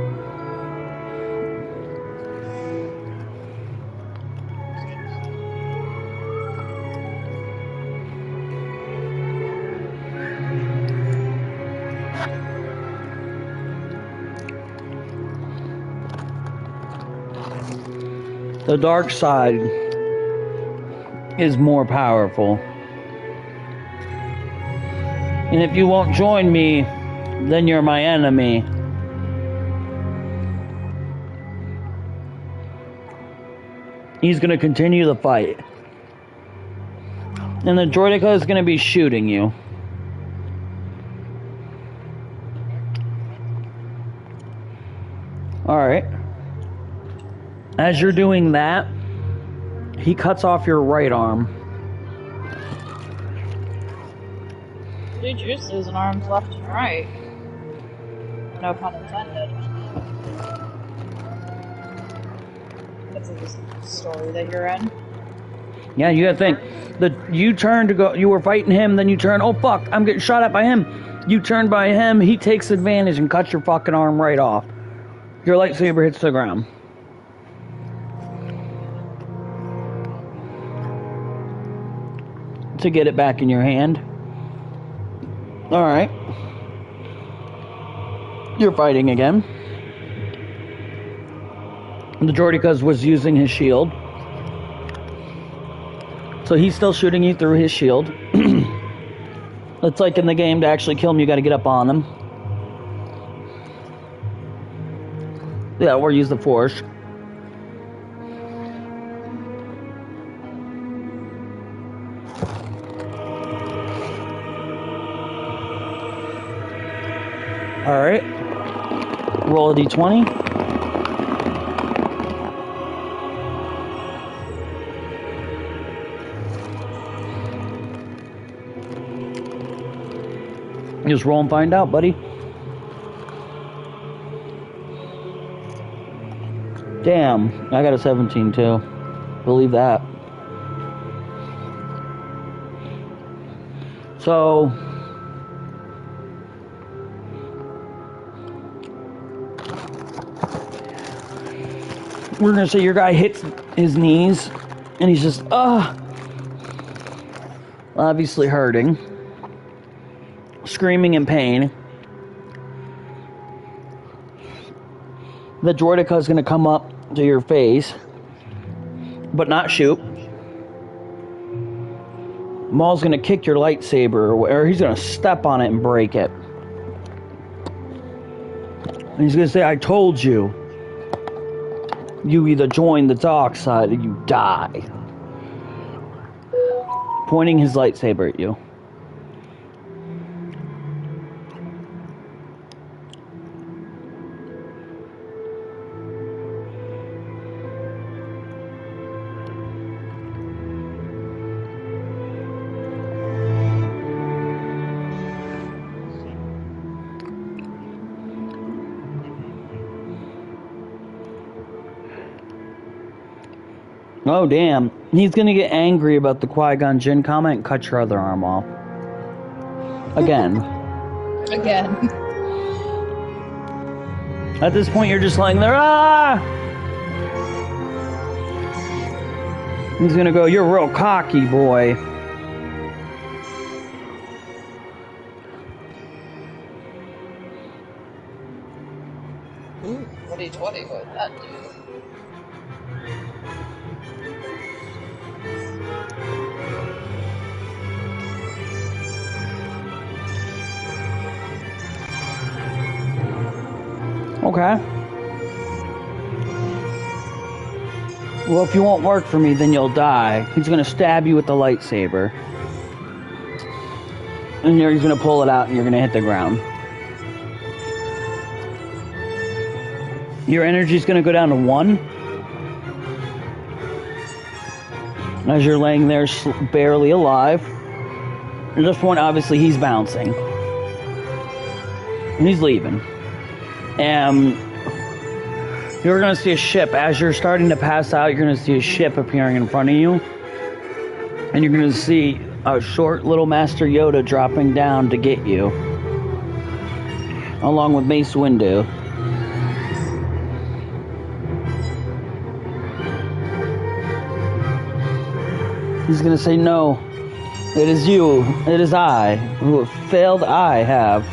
The dark side is more powerful. And if you won't join me, then you're my enemy. He's going to continue the fight. And the droidica is going to be shooting you. Alright. As you're doing that, he cuts off your right arm. Dude, you're just losing arms left and right. No pun intended. That's a story that you're in. Yeah, you gotta think. You turned to go, you were fighting him, then you turn, oh fuck, I'm getting shot at by him. You turn by him, he takes advantage and cuts your fucking arm right off. Your lightsaber hits the ground. To get it back in your hand. Alright. You're fighting again. The droidicas was using his shield. So he's still shooting you through his shield. It's like in the game, to actually kill him, you gotta get up on him. Yeah, or use the Force. Alright. Roll a d20. Just roll and find out, buddy. Damn, I got a 17 too. Believe that. So... we're gonna say your guy hits his knees and he's just obviously hurting, screaming in pain. The droidica is gonna come up to your face but not shoot. Maul's gonna kick your lightsaber, or he's gonna step on it and break it, and he's gonna say, I told you. You either join the dark side or you die. Pointing his lightsaber at you. Oh, damn. He's gonna get angry about the Qui-Gon Jinn comment and cut your other arm off. Again. Again. At this point, you're just lying there, ah! He's gonna go, you're real cocky, boy. Ooh, 2020, what would that do? Okay. Well, if you won't work for me, then you'll die. He's gonna stab you with the lightsaber. And he's gonna pull it out and you're gonna hit the ground. Your energy's gonna go down to 1. As you're laying there barely alive. At this point, obviously, he's bouncing. And he's leaving. And you're going to see a ship. As you're starting to pass out, you're going to see a ship appearing in front of you. And you're going to see a short little Master Yoda dropping down to get you. Along with Mace Windu. He's going to say, no, it is you, it is I, who have failed I have.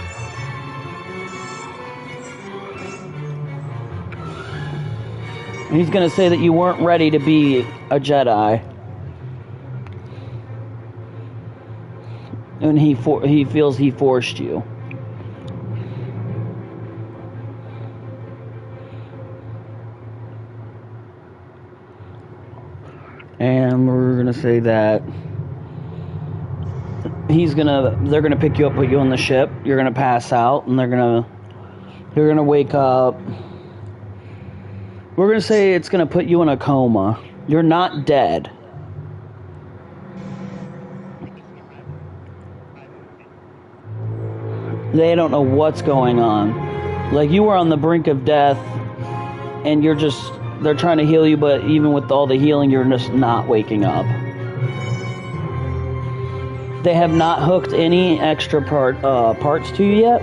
He's going to say that you weren't ready to be a Jedi. And he feels he forced you. And we're going to say that they're going to pick you up, put you on the ship. You're going to pass out, and you're going to wake up. We're going to say it's going to put you in a coma. You're not dead. They don't know what's going on. Like, you were on the brink of death, and they're trying to heal you, but even with all the healing, you're just not waking up. They have not hooked any extra parts to you yet.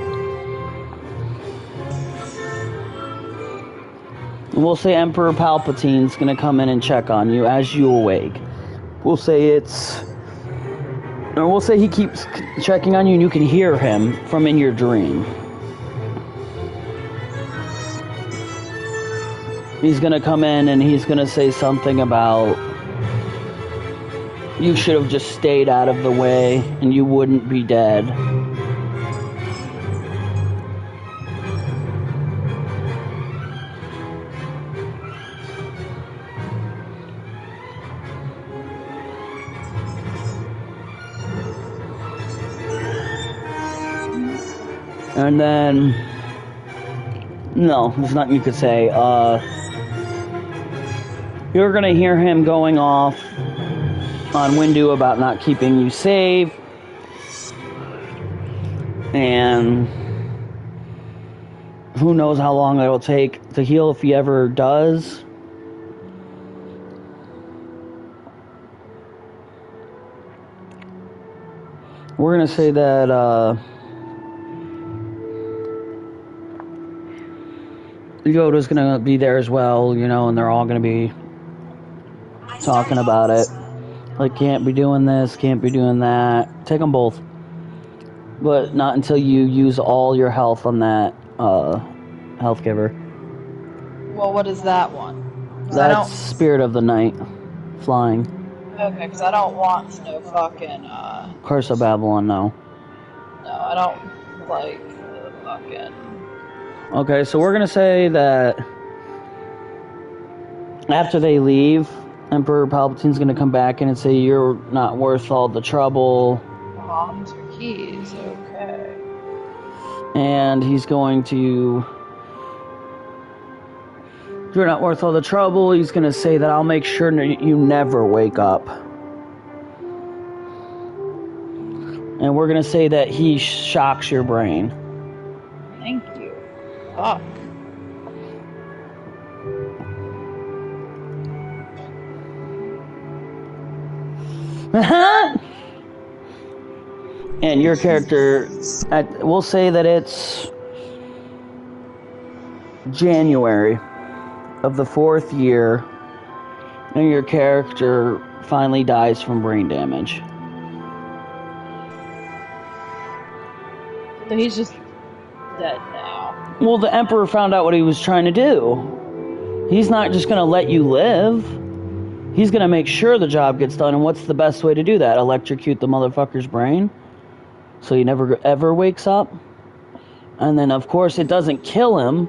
We'll say Emperor Palpatine's going to come in and check on you as you awake. We'll say he keeps checking on you and you can hear him from in your dream. He's going to come in and he's going to say something about you should have just stayed out of the way and you wouldn't be dead. And then, no, there's nothing you could say. You're going to hear him going off on Windu about not keeping you safe. And who knows how long it'll take to heal if he ever does. We're going to say that, Yoda's gonna be there as well, and they're all gonna be talking about it. Like, can't be doing this, can't be doing that. Take them both. But not until you use all your health on that, health giver. Well, what is that one? That's Spirit of the Night. Flying. Okay, because I don't want no fucking, Curse of Babylon, no. No, I don't like the fucking... Okay, so we're gonna say that after they leave, Emperor Palpatine's gonna come back in and say you're not worth all the trouble. Bombs or keys, okay. And he's going to... You're not worth all the trouble. He's gonna say that I'll make sure you never wake up. And we're gonna say that he shocks your brain. Thank you. Fuck. And your character, we'll say that it's January of the 4th year, and your character finally dies from brain damage. So he's just dead now. Well, the Emperor found out what he was trying to do. He's not just going to let you live. He's going to make sure the job gets done. And what's the best way to do that? Electrocute the motherfucker's brain so he never ever wakes up? And then, of course, it doesn't kill him.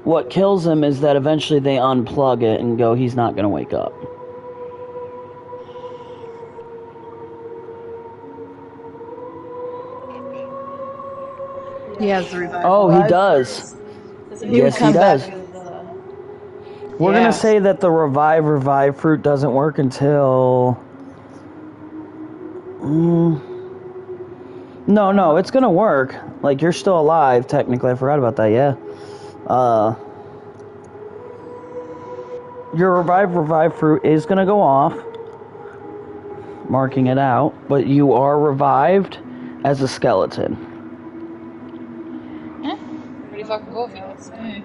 What kills him is that eventually they unplug it and go, he's not going to wake up. He has the revive. Oh, he does. Yes, he does. We're going to say that the revive fruit doesn't work until... No, it's going to work. Like, you're still alive, technically. I forgot about that, yeah. Your revive fruit is going to go off. Marking it out. But you are revived as a skeleton. Pretty fucking cool if you ask me.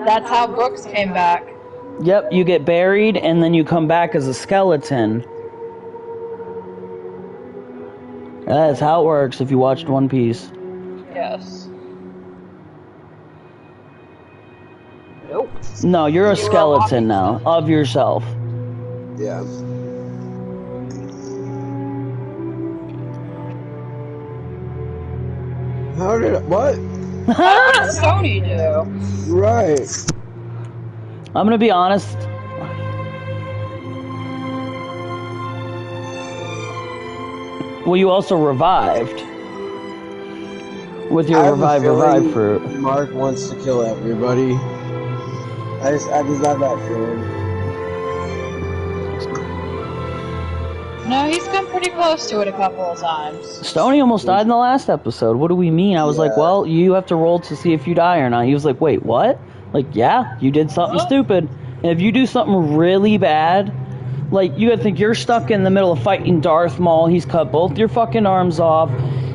That's how Brooks came back. Yep, you get buried and then you come back as a skeleton. That's how it works if you watched One Piece. Yes. Nope. No, you're a skeleton now, of yourself. Yeah. How did what? What did Sony do? Right. I'm gonna be honest. Well, you also revived. With your revive fruit. Mark wants to kill everybody. I just have that feeling. No, he's come pretty close to it a couple of times. Stoney almost died in the last episode. What do we mean? I was like, well, you have to roll to see if you die or not. He was like, wait, what? Like, yeah, you did something stupid. And if you do something really bad, like, you gotta think you're stuck in the middle of fighting Darth Maul. He's cut both your fucking arms off.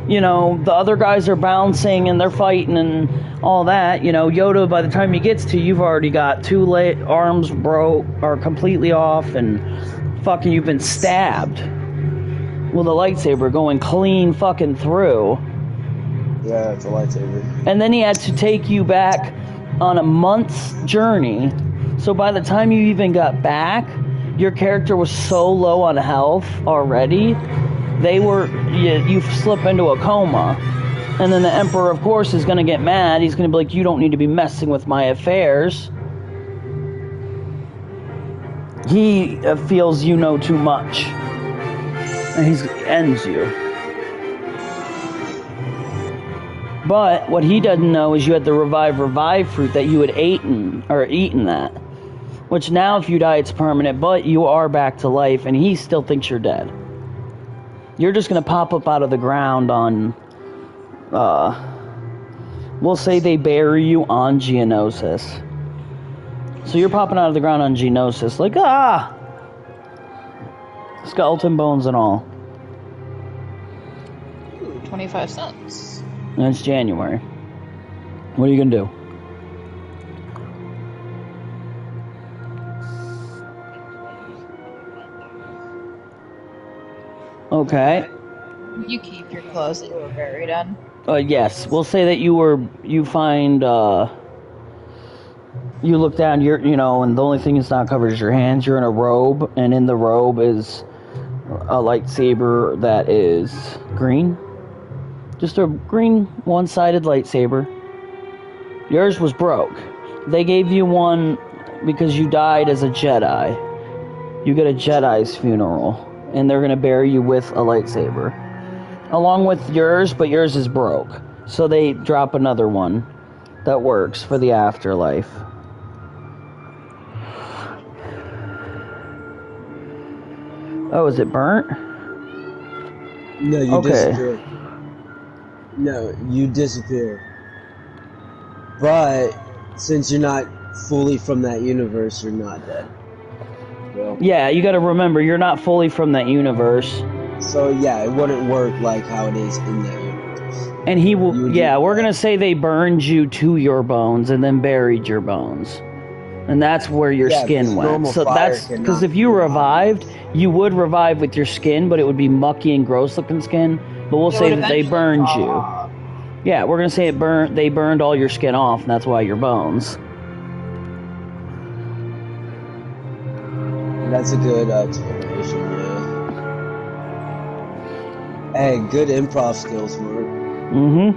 You know, the other guys are bouncing and they're fighting and all that. You know, Yoda, by the time he gets to you, you've already got two arms broke or completely off and fucking you've been stabbed with a lightsaber going clean fucking through. Yeah, it's a lightsaber. And then he had to take you back on a month's journey. So by the time you even got back, your character was so low on health already. You slip into a coma. And then the Emperor, of course, is going to get mad. He's going to be like, you don't need to be messing with my affairs. He feels you know too much. And he ends you. But what he doesn't know is you had the revive fruit that you had eaten that. Which now if you die it's permanent, but you are back to life and he still thinks you're dead. You're just going to pop up out of the ground on, we'll say they bury you on Geonosis. So you're popping out of the ground on Geonosis, like, skeleton bones and all. 25 cents. And it's January. What are you going to do? Okay. You keep your clothes that you were buried in. Yes. We'll say that you find, you look down, and the only thing that's not covered is your hands. You're in a robe, and in the robe is a lightsaber that is green. Just a green one-sided lightsaber. Yours was broke. They gave you one because you died as a Jedi. You get a Jedi's funeral. And they're going to bury you with a lightsaber. Along with yours, but yours is broke. So they drop another one that works for the afterlife. Oh, is it burnt? No, you disappear. No, you disappear. But since you're not fully from that universe, you're not dead. Will. Yeah, you gotta remember, you're not fully from that universe. So yeah, it wouldn't work like how it is in that universe. And he will, You would yeah, do we're that. gonna say they burned you to your bones and then buried your bones. And that's where your Yeah, skin because went. normal So fire that's, cannot because if you be revived, you would revive with your skin, but it would be mucky and gross looking skin. But we'll It say would that they eventually burned fall you. off. Yeah, we're gonna say they burned all your skin off, and that's why your bones. That's a good explanation, yeah. Hey, good improv skills, Mark. Mm-hmm.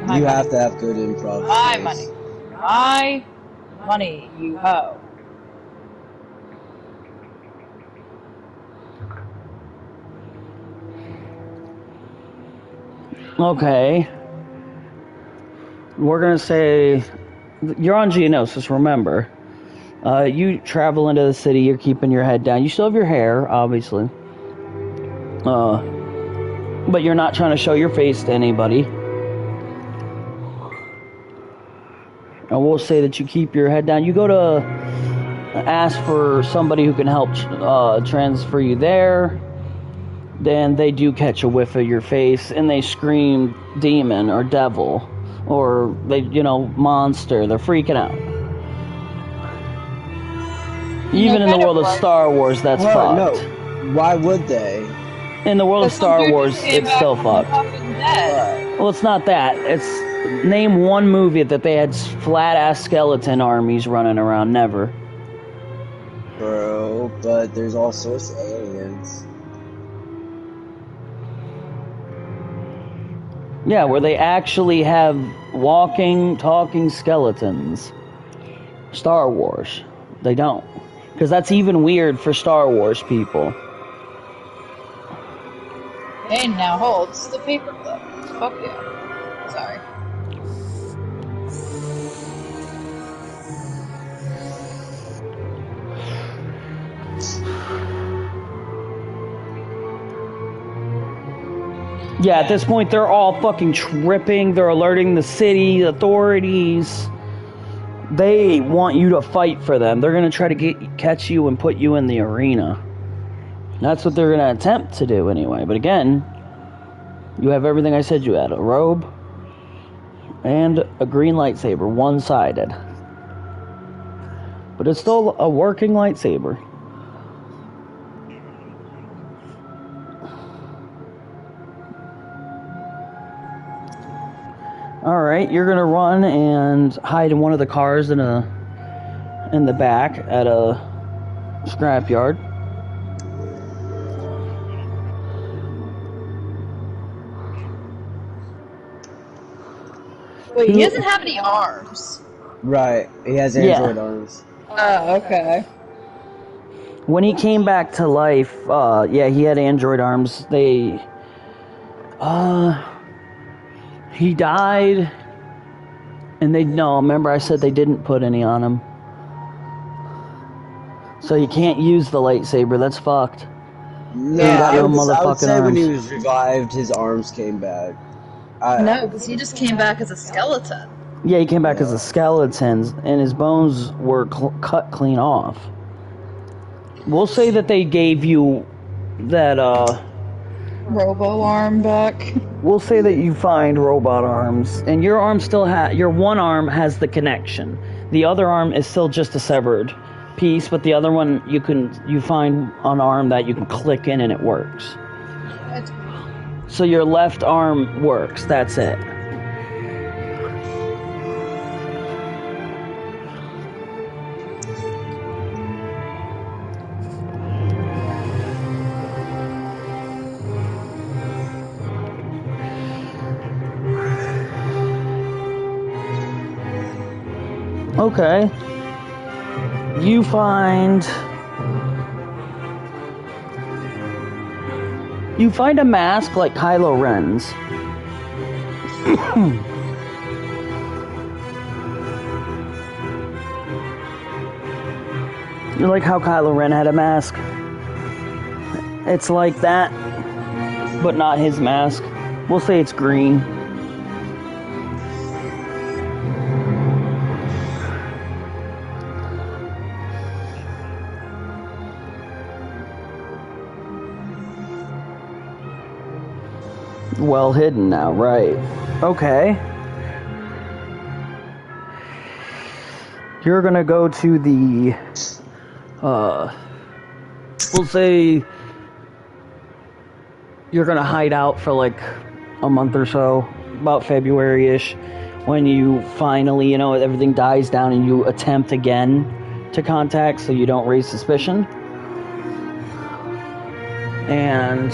My You money. have to have good improv My skills. money. My money, you hoe. Okay. We're gonna say you're on Geonosis, remember. You travel into the city, you're keeping your head down. You still have your hair, obviously. But you're not trying to show your face to anybody. I will say that you keep your head down. You go to ask for somebody who can help transfer you there. Then they do catch a whiff of your face and they scream demon or devil or they, monster. They're freaking out. Even in the kind of world of like- Star Wars, that's Well, fucked. no. Why would they? In the world of Because some Star dude Wars, just came it's back still from fucked. fucking dead. Well, it's not that. It's name one movie that they had flat ass skeleton armies running around. Never. Bro, but there's all sorts of aliens. Yeah, where they actually have walking, talking skeletons. Star Wars, they don't, because that's even weird for Star Wars people. Dane now holds the paperclip. Fuck yeah. Sorry. Yeah, at this point, they're all fucking tripping. They're alerting the city authorities. They want you to fight for them. They're gonna try to catch you and put you in the arena. That's what they're gonna attempt to do anyway. But again, you have everything I said you had: a robe and a green lightsaber, one-sided. But it's still a working lightsaber. Alright, you're gonna run and hide in one of the cars in the back at a scrapyard. Wait, he doesn't have any arms. Right, he has Yeah. android arms. Oh, okay. When he came back to life, yeah, he had android arms. He died, and remember I said they didn't put any on him. So you can't use the lightsaber, that's fucked. No, Yeah, I would motherfucking say when he arms. was revived, his arms came back. No, because he just came back as a skeleton. Yeah, he came back as a skeleton, and his bones were cut clean off. We'll say that they gave you that, Robo arm back. we'll say that you find robot arms, and your arm still your one arm has the connection. The other arm is still just a severed piece, but the other one you find an arm that you can click in and it works. So your left arm works, that's it. Okay. You find a mask like Kylo Ren's. You like how Kylo Ren had a mask? It's like that, but not his mask. We'll say it's green. Well hidden now, right. Okay. You're gonna go to the, we'll say you're gonna hide out for like a month or so, about February-ish, when you finally, everything dies down and you attempt again to contact so you don't raise suspicion. And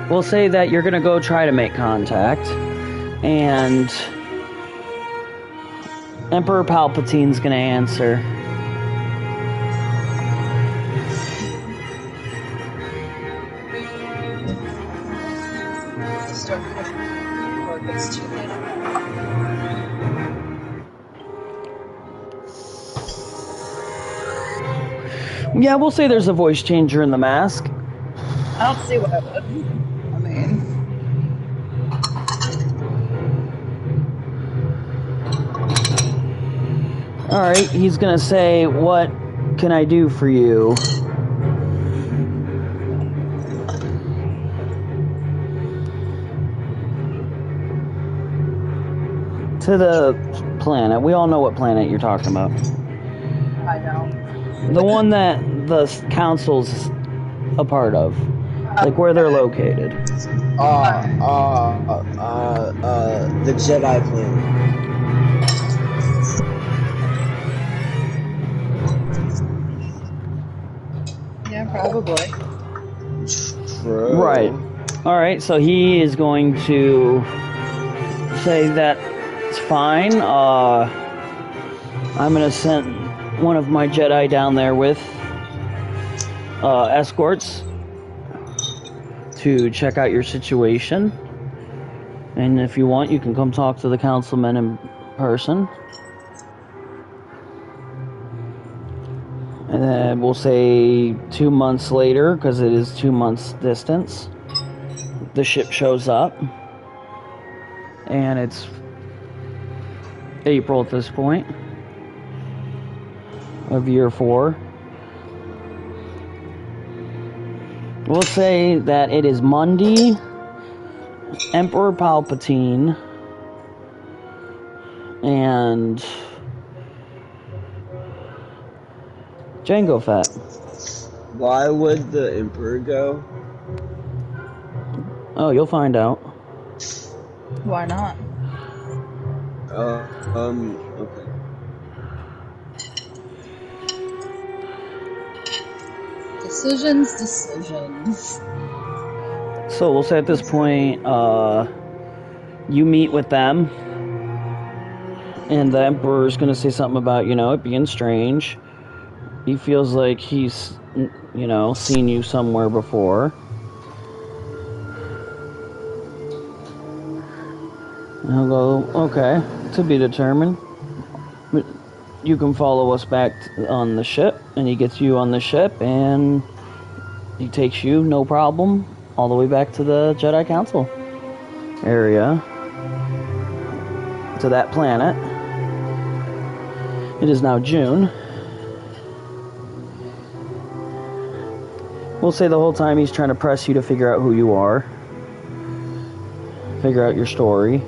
we'll say that you're gonna go try to make contact, and Emperor Palpatine's gonna answer. Start pushing before it gets too late. Yeah, we'll say there's a voice changer in the mask. I don't see what I would. I mean, Alright, he's gonna say, "What can I do for you?" To the planet. We all know what planet you're talking about. I don't. The one that the council's a part of. Like where they're located. The Jedi planet. Yeah, probably. True. Right. Alright, so he is going to say that it's fine. I'm gonna send one of my Jedi down there with escorts to check out your situation. And if you want, you can come talk to the councilman in person. And then we'll say 2 months later, because it is 2 months distance, the ship shows up. And it's April at this point of year 4. We'll say that it is Monday, Emperor Palpatine, and Jango Fett. Why would the Emperor go? Oh, you'll find out. Why not? Okay. Decisions. So we'll say at this point, you meet with them, and the Emperor's gonna say something about, it being strange. He feels like he's, seen you somewhere before. And he'll go, okay, to be determined. But you can follow us back on the ship, and he gets you on the ship, and he takes you, no problem, all the way back to the Jedi Council area, to that planet. It is now June. We'll say the whole time he's trying to press you to figure out who you are, figure out your story.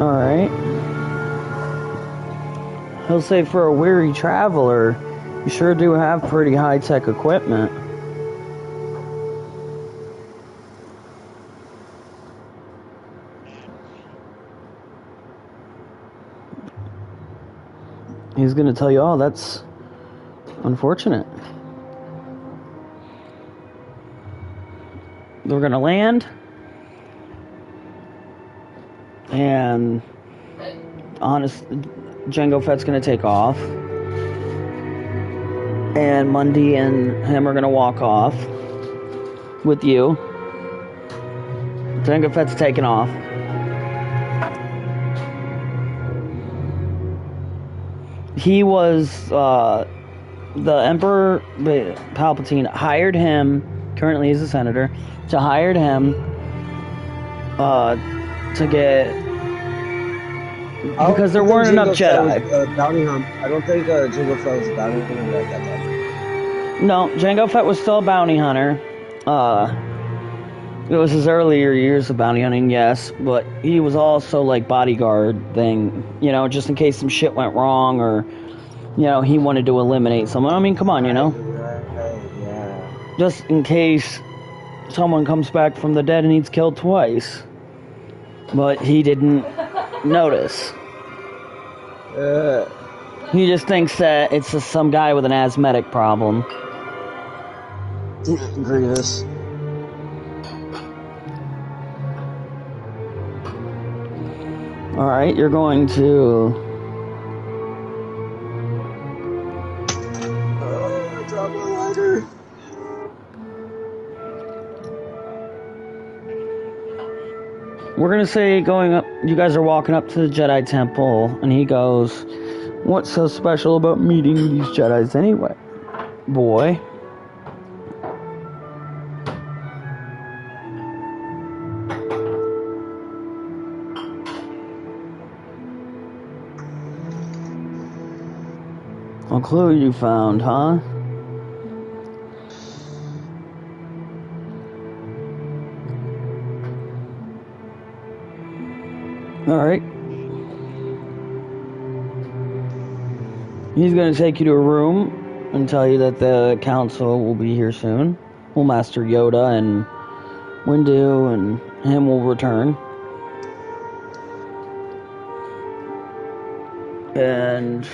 Alright. He'll say, for a weary traveler, you sure do have pretty high-tech equipment. He's going to tell you, oh, that's unfortunate. We're going to land. And Jango Fett's going to take off. And Mundy and him are going to walk off with you. Jango Fett's taking off. he was, the Emperor Palpatine hired him, currently he's a senator, to hire him, to get, because there weren't enough Jedi. Bounty Hunt. I don't think Jango Fett was a bounty hunter at that time. No, Jango Fett was still a bounty hunter. It was his earlier years of bounty hunting, yes, but he was also like bodyguard thing, you know, just in case some shit went wrong or, you know, he wanted to eliminate someone. I mean, come on, you know? Right, yeah. Just in case someone comes back from the dead and he's killed twice. But he didn't notice. He just thinks that it's just some guy with an asthmatic problem. Grievous. Alright, you're going to... Drop my lighter. We're gonna say going up, you guys are walking up to the Jedi Temple, and he goes, "What's so special about meeting these Jedis anyway, boy?" A clue you found, huh? Alright. He's gonna take you to a room and tell you that the council will be here soon. Well, Master Yoda and Windu and him will return. And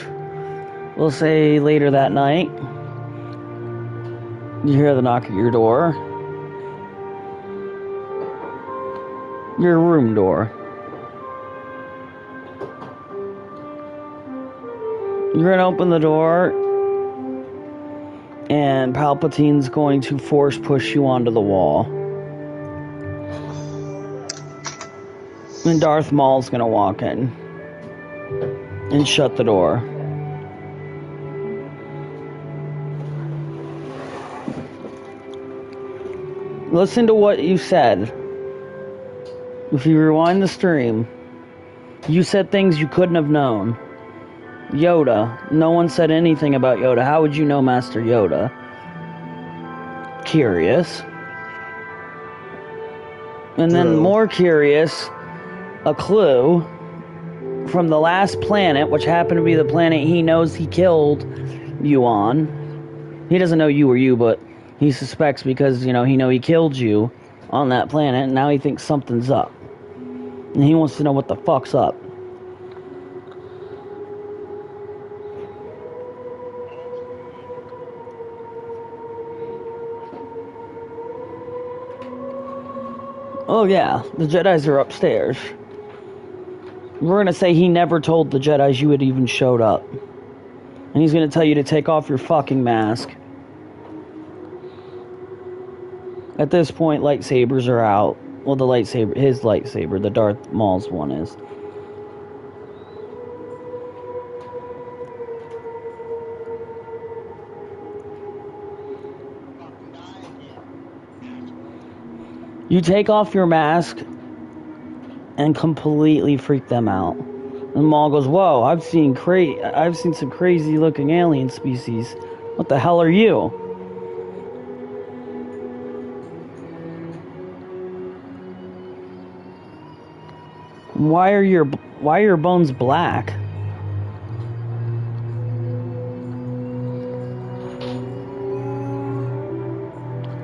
we'll say later that night, you hear the knock at your door. Your room door. You're gonna open the door, and Palpatine's going to force push you onto the wall. And Darth Maul's gonna walk in and shut the door. Listen to what you said. If you rewind the stream, you said things you couldn't have known. Yoda. No one said anything about Yoda. How would you know Master Yoda? Curious. And then more curious, a clue from the last planet, which happened to be the planet he knows he killed you on. He doesn't know you were you, but he suspects because, you know, he killed you on that planet, and now he thinks something's up. And he wants to know what the fuck's up. Oh yeah, the Jedis are upstairs. We're gonna say he never told the Jedis you had even showed up. And he's gonna tell you to take off your fucking mask. At this point, lightsabers are out. Well, his lightsaber, the Darth Maul's one is. You take off your mask and completely freak them out. And Maul goes, "Whoa, I've seen some crazy looking alien species. What the hell are you?" Why are your bones black?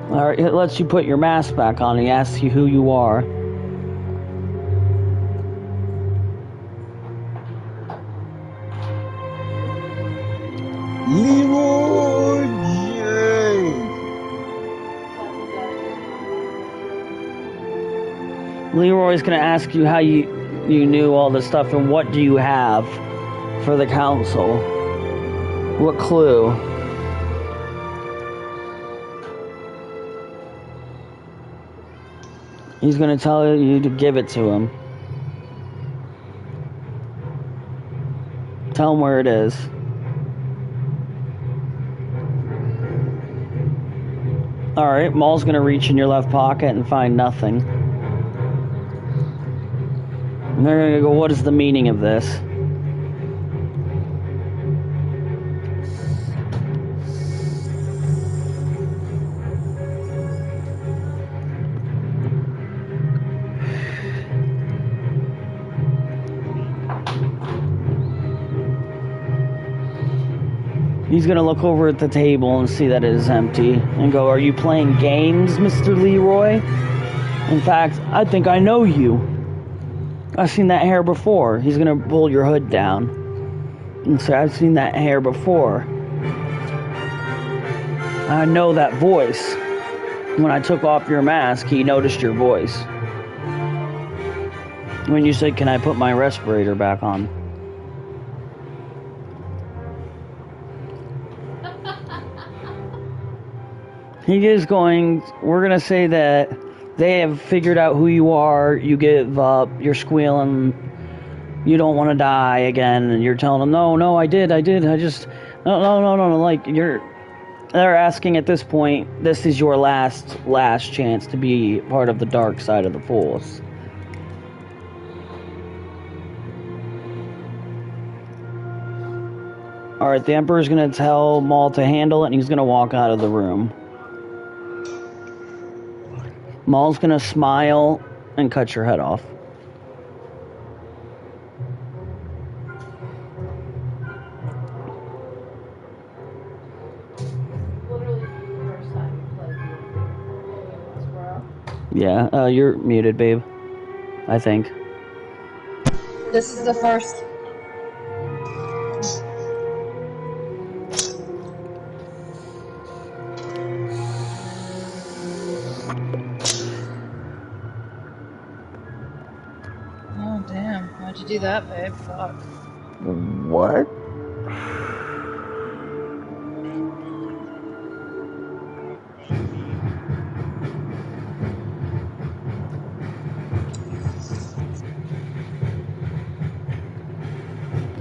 Alright, it lets you put your mask back on. He asks you who you are. Leroy Jenkins. Leroy's gonna ask you how you knew all this stuff and what do you have for the council? What clue? He's gonna tell you to give it to him. Tell him where it is. Alright, Maul's gonna reach in your left pocket and find nothing. And they're gonna go, what is the meaning of this? He's gonna look over at the table and see that it is empty and go, are you playing games, Mr. Leroy? In fact, I think I know you. I've seen that hair before. He's gonna pull your hood down and say, I've seen that hair before. I know that voice. When I took off your mask, he noticed your voice. When you said, can I put my respirator back on? He is going, we're going to say that they have figured out who you are, you give up, you're squealing, you don't want to die again, and you're telling them, no, I did, I just, no, like, they're asking at this point, this is your last chance to be part of the dark side of the Force. Alright, the Emperor's going to tell Maul to handle it, and he's going to walk out of the room. Maul's gonna smile and cut your head off. Yeah, you're muted, babe. I think. This is the first. Oh, damn. Why'd you do that, babe? Fuck. What?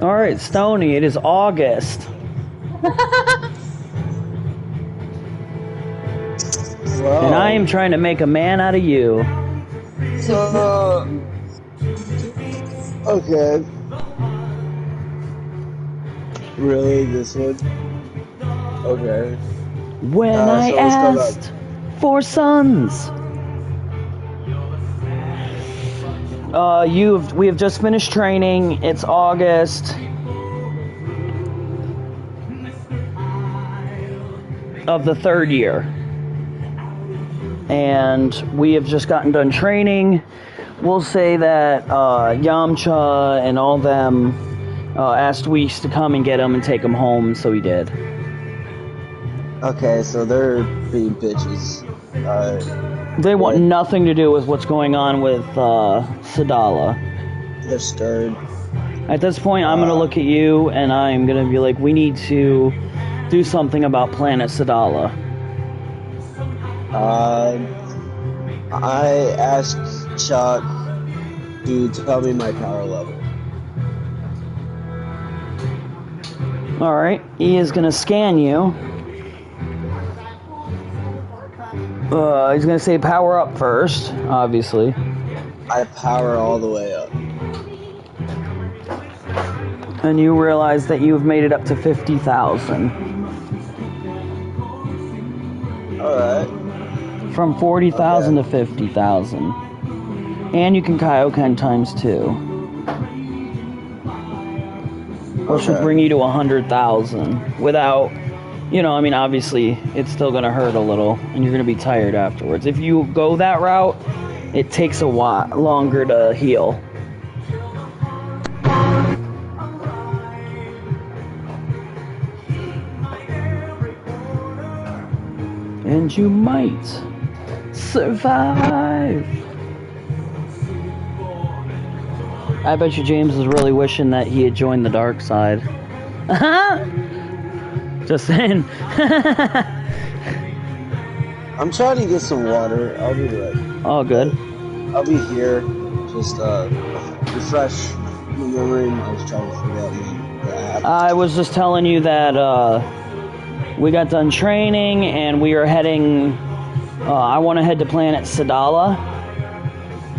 Alright, Stony, it is August. Wow. And I am trying to make a man out of you. Okay. Really, this one? Okay. When I so let's go back. asked for sons. We have just finished training. It's August of the 3rd year. And we have just gotten done training. We'll say that Yamcha and all them asked Whis to come and get him and take him home, so he did. Okay, so they're being bitches. They want nothing to do with what's going on with Sadala. They're scared. At this point, I'm going to look at you and I'm going to be like, we need to do something about Planet Sadala. I asked Chuck to tell me my power level. Alright, he is going to scan you. He's going to say power up first, obviously. I power all the way up. And you realize that you've made it up to 50,000. Alright. From 40,000 to 50,000. And you can Kaioken times 2. Which should bring you to 100,000 without, obviously it's still going to hurt a little and you're going to be tired afterwards. If you go that route, it takes a while longer to heal. And you might survive. I bet you James is really wishing that he had joined the dark side. Just saying. I'm trying to get some water. I'll be right. All good. I'll be here. Just refresh my memory. I was trying to figure out the app. I was just telling you that we got done training and we are heading I want to head to planet Sadala.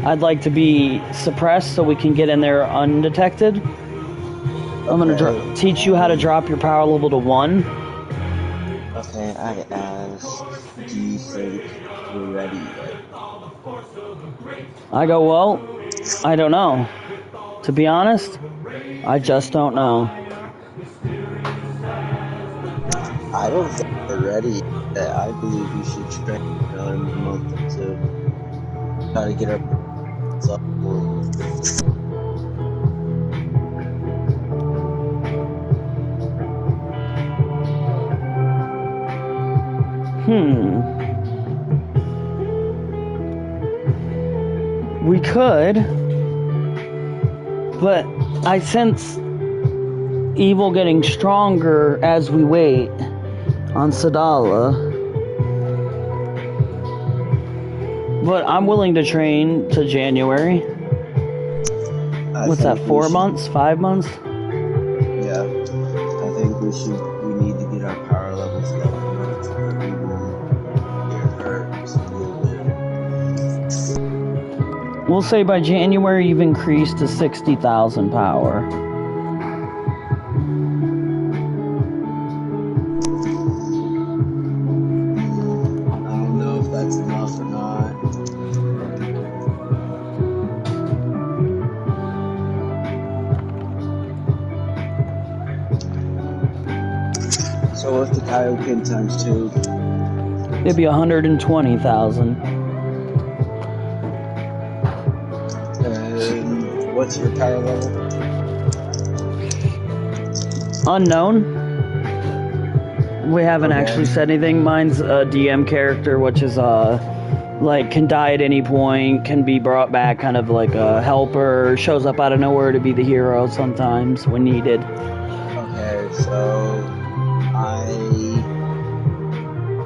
I'd like to be suppressed so we can get in there undetected. I'm going to teach you how to drop your power level to 1. Okay, I asked, do you think we're ready yet? I go, well, I don't know. To be honest, I just don't know. I don't think we're ready yet. I believe we should train another month or 2. Try to get our up. We could, but I sense evil getting stronger as we wait on Sadala. But I'm willing to train to January. What's that, 4 months? 5 months? Yeah. I think we need to get our power levels up. We will get hurt a little bit. We'll say by January you've increased to 60,000 power. I don't know if that's enough or not. So what's the Kaioken times 2? It'd be 120,000. And what's your power level? Unknown. We haven't actually said anything. Mine's a DM character, which is like can die at any point, can be brought back, kind of like a helper, shows up out of nowhere to be the hero sometimes when needed. Okay, so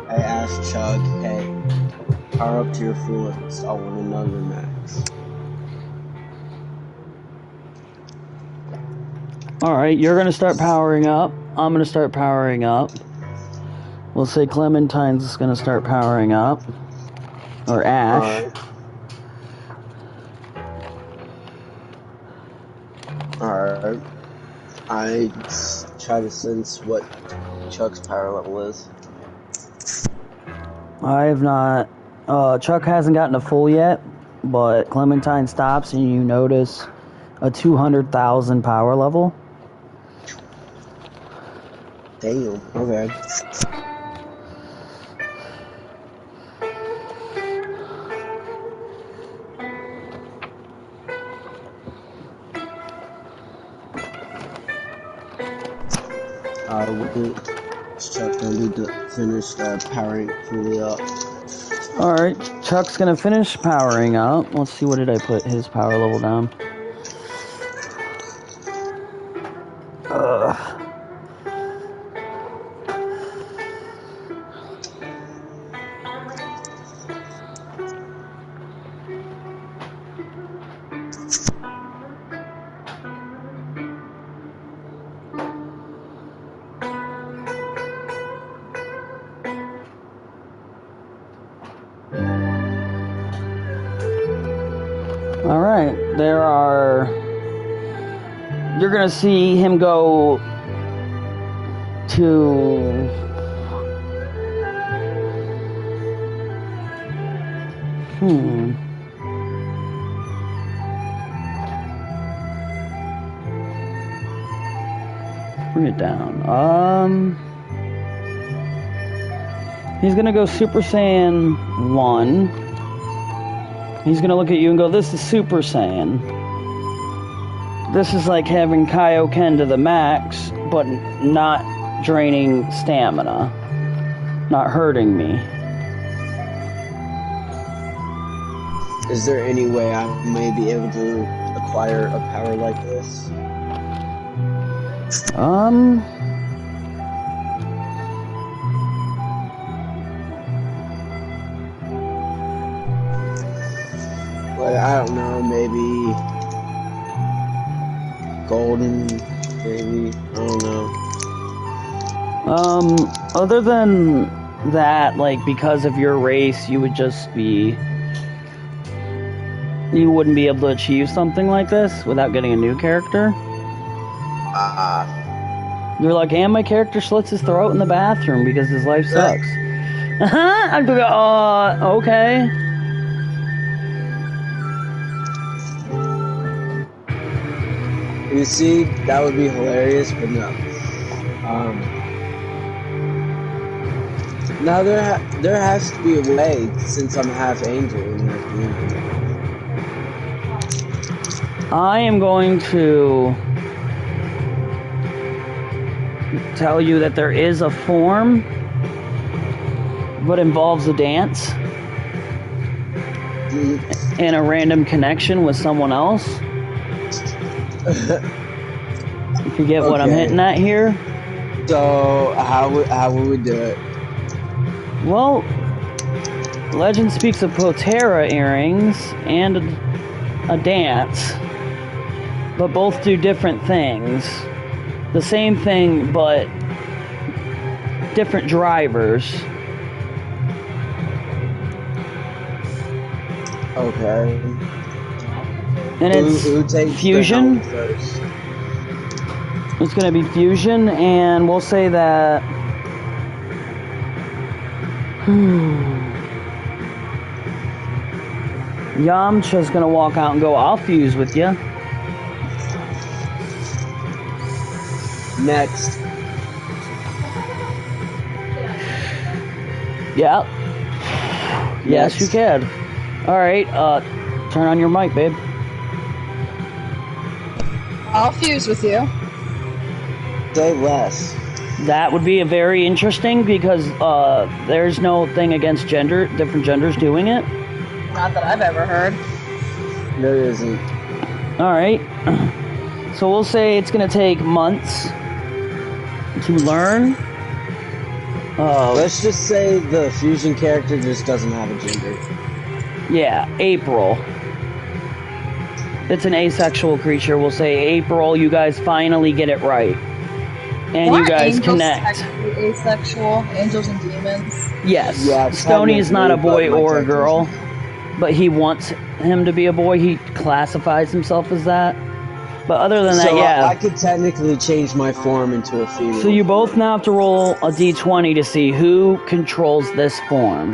I asked Chuck, hey, power up to your fullest. I want another max. Alright, you're gonna start powering up. I'm gonna start powering up. We'll say Clementine's gonna start powering up. Or Ash. Alright. I try to sense what Chuck's power level is. I have not. Chuck hasn't gotten a full yet, but Clementine stops and you notice a 200,000 power level. Damn. Okay. Chuck's gonna need to finish powering fully up. Alright, Chuck's gonna finish powering up. Let's see, what did I put his power level down? Alright, you're gonna see him go to bring it down. He's gonna go Super Saiyan 1. He's gonna look at you and go, this is Super Saiyan. This is like having Kaioken to the max, but not draining stamina. Not hurting me. Is there any way I may be able to acquire a power like this? Like, I don't know, maybe golden, maybe, I don't know. Other than that, like, because of your race, you would just be... You wouldn't be able to achieve something like this without getting a new character? You're like, and my character slits his throat in the bathroom because his life sucks. I'd go, okay. You see, that would be hilarious, but no. Now there has to be a way, since I'm half angel and half demon. I am going to tell you that there is a form, but involves a dance and a random connection with someone else. If you get what I'm hitting at here. So how would we do it? Well, legend speaks of Potera earrings and a dance, but both do different things. The same thing, but different drivers. Okay. And it's who takes fusion. the helm first? It's going to be fusion, and we'll say that. Yamcha's going to walk out and go, I'll fuse with you. Next. Yeah. Yes, you can. Alright, turn on your mic, babe. I'll fuse with you. Say less. That would be a very interesting because there's no thing against different genders doing it. Not that I've ever heard. There isn't. Alright. So we'll say it's going to take months to learn. Let's just say the fusion character just doesn't have a gender. Yeah, April. It's an asexual creature. We'll say April, you guys finally get it right. And you guys connect. Asexual, angels and demons. Yes. Yeah, Stony is not a boy but my or a character's girl, but he wants him to be a boy. He classifies himself as that. But other than that, So yeah. I could technically change my form into a female. So you both now have to roll a d20 to see who controls this form.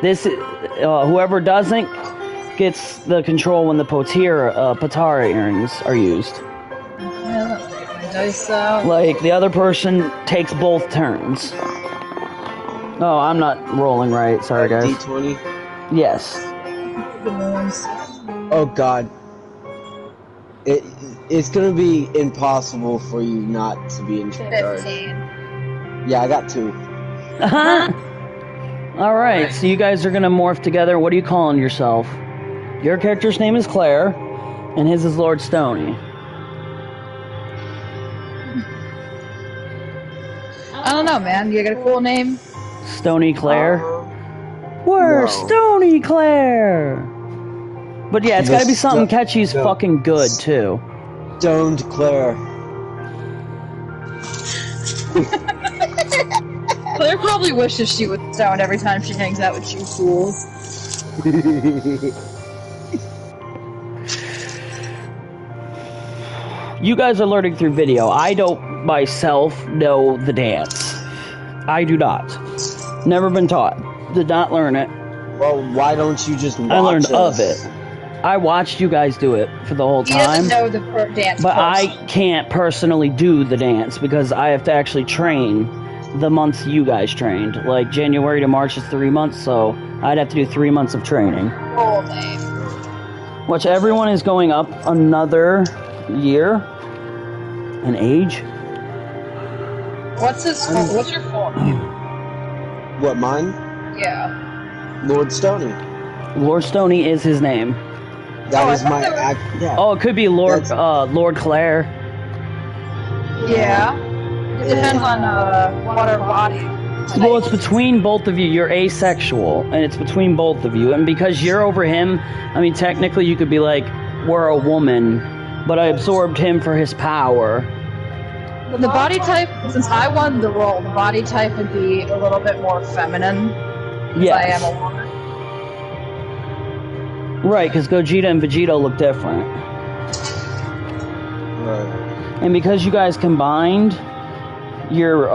This, whoever doesn't gets the control when the Potara earrings are used. Yeah, let me get my dice out. Like, the other person takes both turns. Oh, I'm not rolling right. Sorry, guys. D20? Yes. The moons. Oh god. It's gonna be impossible for you not to be in charge. 15. Yeah, I got 2. Alright, so you guys are gonna morph together. What are you calling yourself? Your character's name is Claire, and his is Lord Stony. I don't know, man. You got a cool name? Stony Claire? We're no. Stony Claire! But yeah, it's gotta be something catchy as no. fucking good, too. Stoned Claire. Claire probably wishes she was stoned every time she hangs out with you fools. You guys are learning through video. I don't myself know the dance. I do not. Never been taught. Did not learn it. Well, why don't you just watch I learned us? of it. I watched you guys do it for the whole He time. doesn't know the dance But I personally. can't personally do the dance because I have to actually train the months you guys trained. Like January to March is 3 months, so I'd have to do 3 months of training. Cool name. Which everyone is going up another year. An age. What's his? What's your form? What, mine? Yeah. Lord Stony. Lord Stony is his name. That Oh, I is thought my that was- act. Yeah. Oh, it could be Lord That's- Lord Claire. Yeah. It depends on what our body. Well, it's between both of you. You're asexual, and it's between both of you. And because you're over him, I mean, technically you could be like, we're a woman, but I absorbed him for his power. The body type, since I won the role, the body type would be a little bit more feminine. Yes. I am a woman. Right, because Gogeta and Vegeta look different. Right. And because you guys combined, your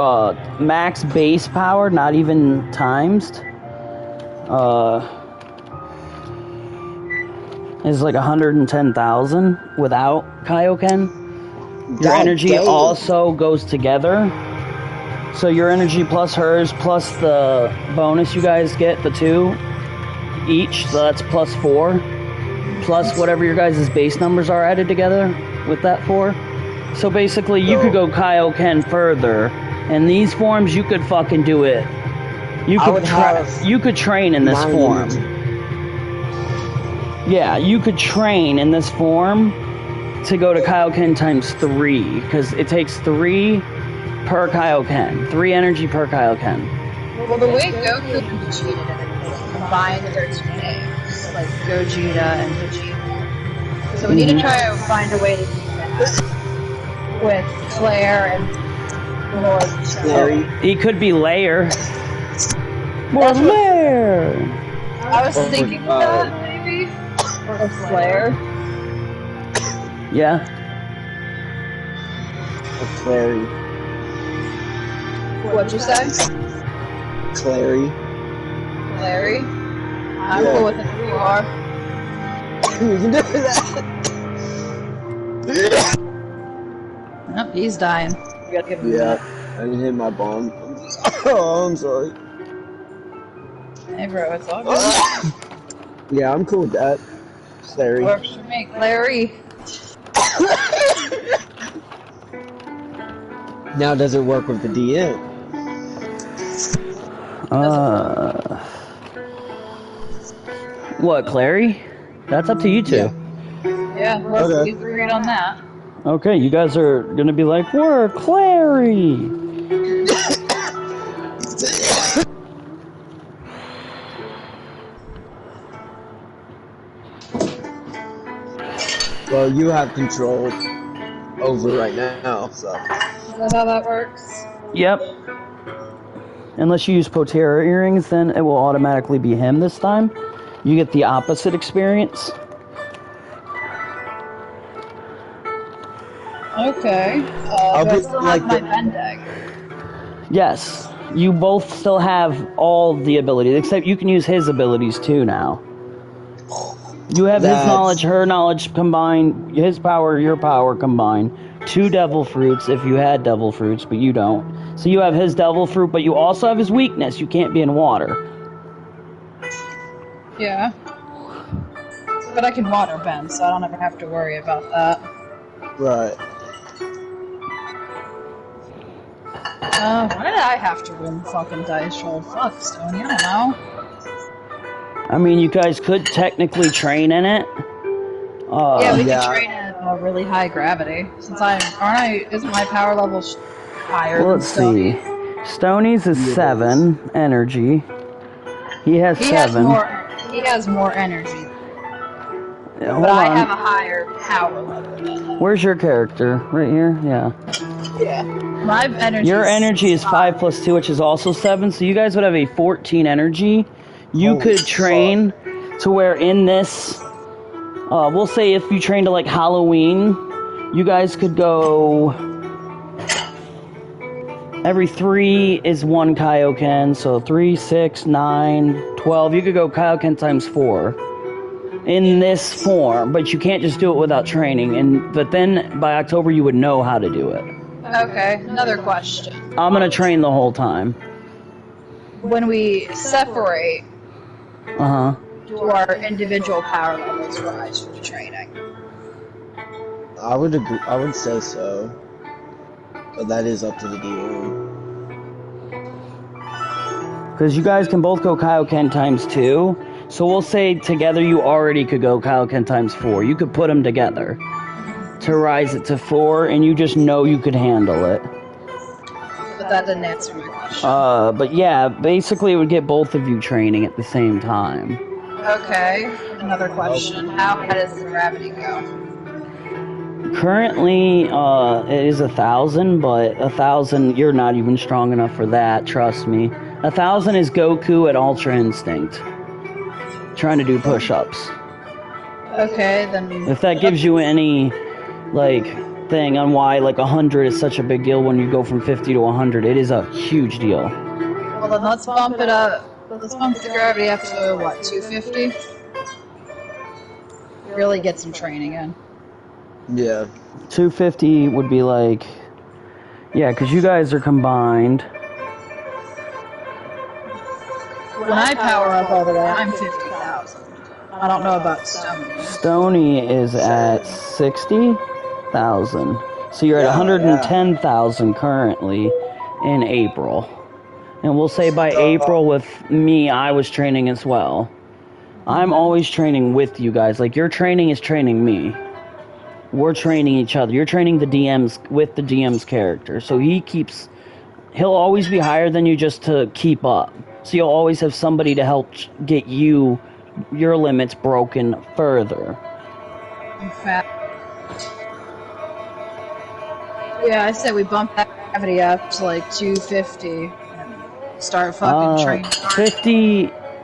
max base power, not even timesed, is like 110,000 without Kaioken. Your God energy damn. also goes together. So your energy plus hers, plus the bonus you guys get, the 2 each, so that's plus 4. Plus whatever your guys' base numbers are added together with that 4. So basically, you could go Kaioken further. In these forms, you could fucking do it. You I could would have you could train in this 9 form. energy. Yeah, you could train in this form to go to Kaioken times 3, because it takes 3 per Kaioken. 3 energy per Kaioken. Well, the way Goku and Vegeta did it, they combined their 2 names, like Gogeta and Vegeta. So we need to try to find a way to do that with Claire and Lord. Larry. He could be Layer. More That's what- Layer! I was thinking of that, maybe? Or Claire. Yeah. Clary. What'd you say? Clary. Larry? I'm Yeah. cool with it if you are. You can do that. Nope, he's dying. We gotta give him Yeah, I didn't hit my bomb. Oh, I'm sorry. that. Hey bro, it's all good. Yeah, I'm cool with that. Clary. Works for me. Larry. Now, does it work with the DM? What, Clary? That's up to you two. Yeah, well, Okay. we agreed on that. Okay, you guys are gonna be like, we're Clary! Well, you have control over right now, so. Is that how that works? Yep. Unless you use Potera earrings, then it will automatically be him this time. You get the opposite experience. Okay. I'll Do I be still like have my the- Bendeg? Yes, you both still have all the abilities, except you can use his abilities too now. You have his That's- knowledge, her knowledge combined, his power, your power combined. 2 devil fruits if you had devil fruits, but you don't. So you have his devil fruit, but you also have his weakness. You can't be in water. Yeah. But I can water bend, so I don't ever have to worry about that. Right. Why did I have to win the fucking dice roll? Fuck, Stony, I don't know. I mean, you guys could technically train in it. Yeah, we yeah. can train at a really high gravity. Since isn't my power level higher than Let's Stony? see. Stony's is 7 energy. He has 7. He has more energy, Hold but I on. have a higher power level than him. Where's your character? Right here? Yeah. Yeah. My energy. Your energy is 5 plus 2, which is also 7, so you guys would have a 14 energy. You Holy could train to where in this, we'll say if you train to like Halloween, you guys could go, every 3 is 1 Kaioken, so 3, 6, 9, 12, you could go Kaioken times 4 in this form, but you can't just do it without training, but then by October you would know how to do it. Okay, another question. I'm gonna train the whole time. When we separate, Uh-huh. do our individual power levels rise for the training? I would agree. I would say so. But that is up to the DM. Because you guys can both go Kaioken times 2. So we'll say together you already could go Kaioken times 4. You could put them together to rise it to 4, and you just know you could handle it. But that didn't answer my question. But yeah, basically it would get both of you training at the same time. Okay, another question. How high does the gravity go? Currently, it is 1,000, but 1,000, you're not even strong enough for that, trust me. 1,000 is Goku at Ultra Instinct, trying to do push-ups. Okay, then. If that gives you any, like, thing on why, like, 100 is such a big deal when you go from 50 to 100, it is a huge deal. Well, then let's bump it up. Let's bump the gravity up to, what, 250? Really get some training in. Yeah. 250 would be like, yeah, because you guys are combined. When I power up all the way, I'm 50,000. I don't know about Stony. Stony is at 60,000. So you're at 110,000 currently in April. And we'll say by April with me, I was training as well. I'm always training with you guys. Like, your training is training me. We're training each other. You're training the DMs with the DM's character. So he'll always be higher than you just to keep up. So you'll always have somebody to help get your limits broken further. In fact, yeah, I said we bump that gravity up to like 250 and start fucking training.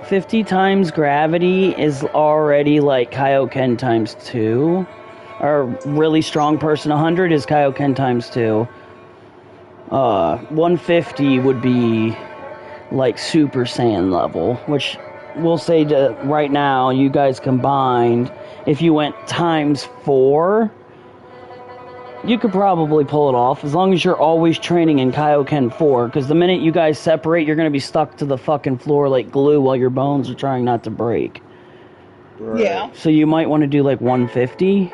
50 times gravity is already like Kaioken times 2. Or really strong person. 100 is Kaioken times 2. 150 would be like Super Saiyan level, which we'll say right now, you guys combined, if you went times 4, you could probably pull it off, as long as you're always training in Kaioken 4, because the minute you guys separate, you're going to be stuck to the fucking floor like glue while your bones are trying not to break. Right. Yeah. So you might want to do like 150.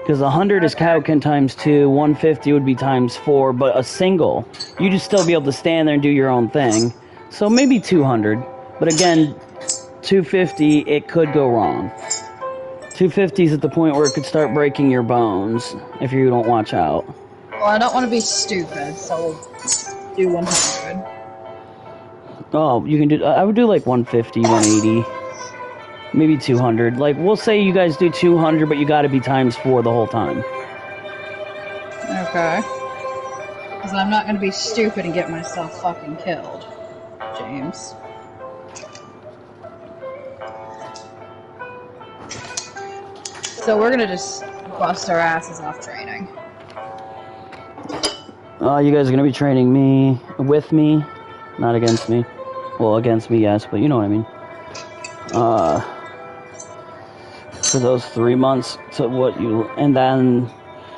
Because 100 is Kaioken times 2, 150 would be times 4, but a single, you'd just still be able to stand there and do your own thing. So maybe 200. But again, 250, it could go wrong. 250 is at the point where it could start breaking your bones if you don't watch out. Well, I don't want to be stupid, so we'll do 100. Oh, you can do, I would do like 150, 180. Maybe 200. Like, we'll say you guys do 200, but you gotta be times 4 the whole time. Okay. Because I'm not gonna be stupid and get myself fucking killed, James. So we're gonna just bust our asses off training. You guys are gonna be training with me, not against me. Well, against me, yes, but you know what I mean. For those 3 months and then,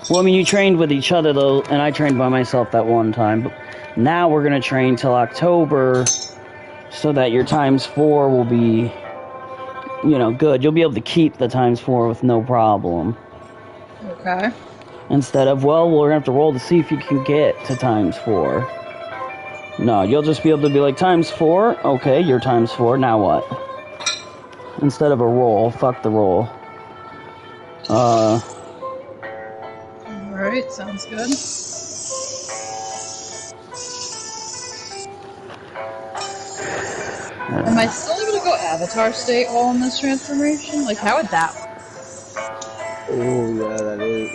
well, I mean, you trained with each other though, and I trained by myself that one time, but now we're gonna train till October, so that your times 4 will be, good. You'll be able to keep the times 4 with no problem. Okay. Instead of, well, we're gonna have to roll to see if you can get to times 4. No, you'll just be able to be like, times 4? Okay, you're times 4, now what? Instead of a roll, fuck the roll. Alright, sounds good. Am I still able to go Avatar state while in this transformation? Like, how would that work? Oh, yeah, that is.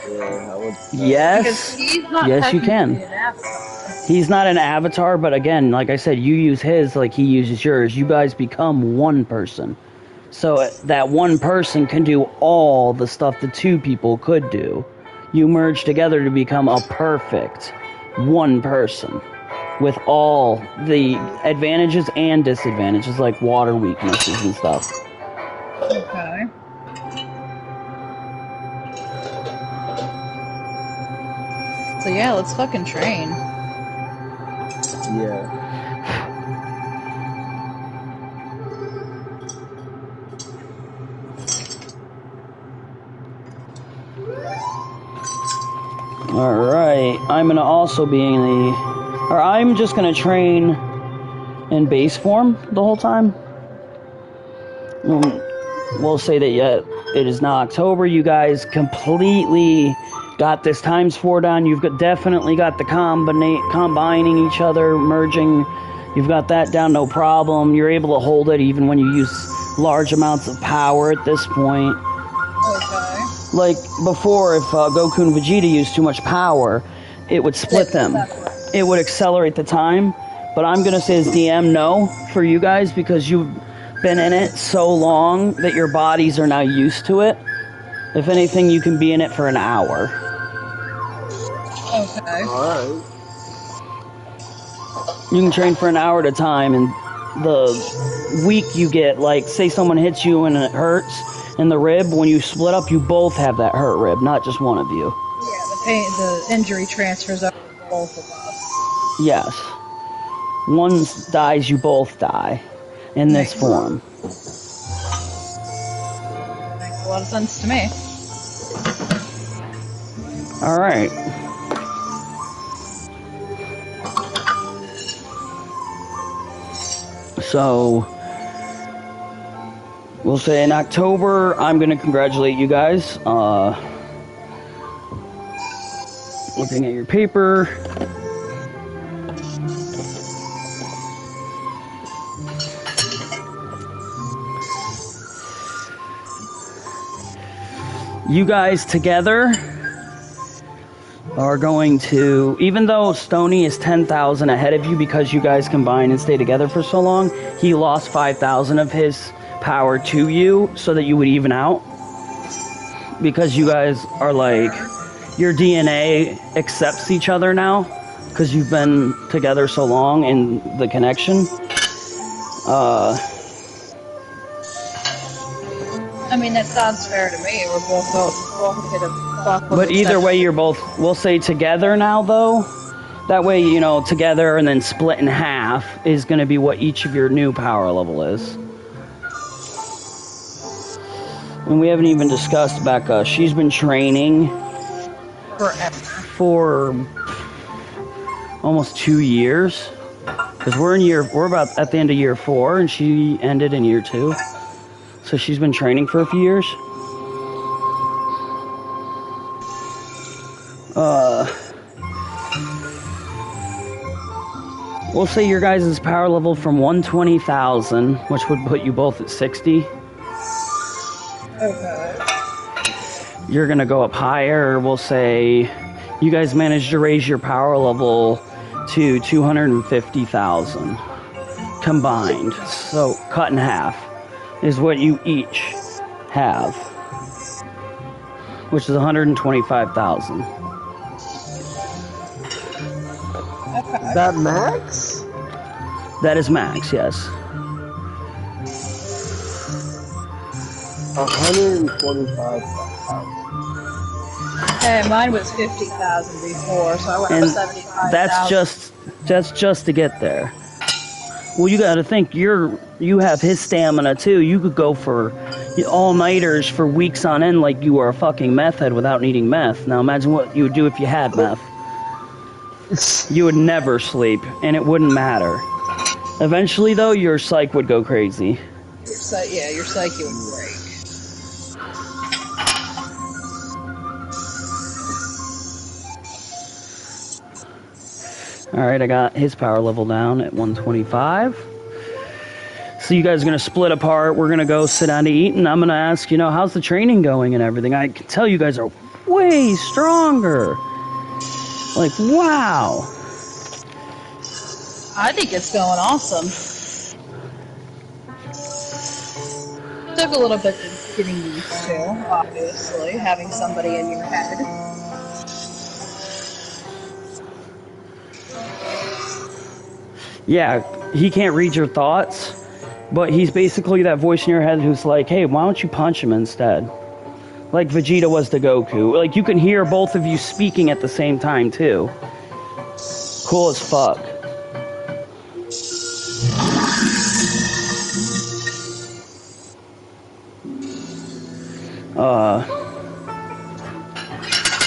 Yeah, how would. Because Yes. he's not Yes, you can. technically an Avatar. He's not an avatar, but again, like I said, you use his like he uses yours. You guys become one person. So that one person can do all the stuff the 2 people could do. You merge together to become a perfect one person with all the advantages and disadvantages, like water weaknesses and stuff. Okay. So yeah, let's fucking train. Yeah. Alright, I'm gonna also be I'm just gonna train in base form the whole time. We'll say that it is now October. You guys completely got this times 4 down. You've definitely got the combining each other, merging. You've got that down, no problem. You're able to hold it even when you use large amounts of power at this point. Okay. like before, if Goku and Vegeta used too much power, it would split them. It would accelerate the time. But I'm gonna say as DM no for you guys because you've been in it so long that your bodies are now used to it. If anything, you can be in it for an hour. Okay. Alright. You can train for an hour at a time, and the weak you get, like, say someone hits you and it hurts in the rib, when you split up, you both have that hurt rib, not just one of you. Yeah, the injury transfers over to both of us. Yes. One dies, you both die in this form. Makes a lot of sense to me. Alright. So, we'll say in October, I'm going to congratulate you guys. Looking at your paper. You guys together are going to, even though Stony is 10,000 ahead of you because you guys combine and stay together for so long, he lost 5,000 of his power to you so that you would even out. Because you guys are like, your DNA accepts each other now because you've been together so long in the connection. I mean, that sounds fair to me. We're both gonna fuck with But either way, you're both, we'll say together now, though. That way, you know, together and then split in half is going to be what each of your new power level is. And we haven't even discussed Becca. She's been training forever. For almost 2 years. Because we're about at the end of year 4, and she ended in year 2. So she's been training for a few years. We'll say your guys' power level from 120,000, which would put you both at 60. Okay. You're gonna go up higher. We'll say you guys managed to raise your power level to 250,000 combined. So cut in half is what you each have, which is 125,000. Okay. That max? That is max, yes. 125,000. Hey, mine was 50,000 before, so I went And up 75,000. that's just to get there. Well, you got to think you have his stamina too. You could go for all-nighters for weeks on end like you were a fucking meth head without needing meth. Now imagine what you would do if you had meth. You would never sleep, and it wouldn't matter. Eventually, though, your psyche would go crazy. Your psyche would break. Alright, I got his power level down at 125. So you guys are going to split apart. We're going to go sit down to eat, and I'm going to ask, how's the training going and everything? I can tell you guys are way stronger. Like, wow. I think it's going awesome. Took a little bit of getting used to, obviously, having somebody in your head. Yeah, he can't read your thoughts, but he's basically that voice in your head who's like, hey, why don't you punch him instead? Like Vegeta was to Goku. Like, you can hear both of you speaking at the same time, too. Cool as fuck.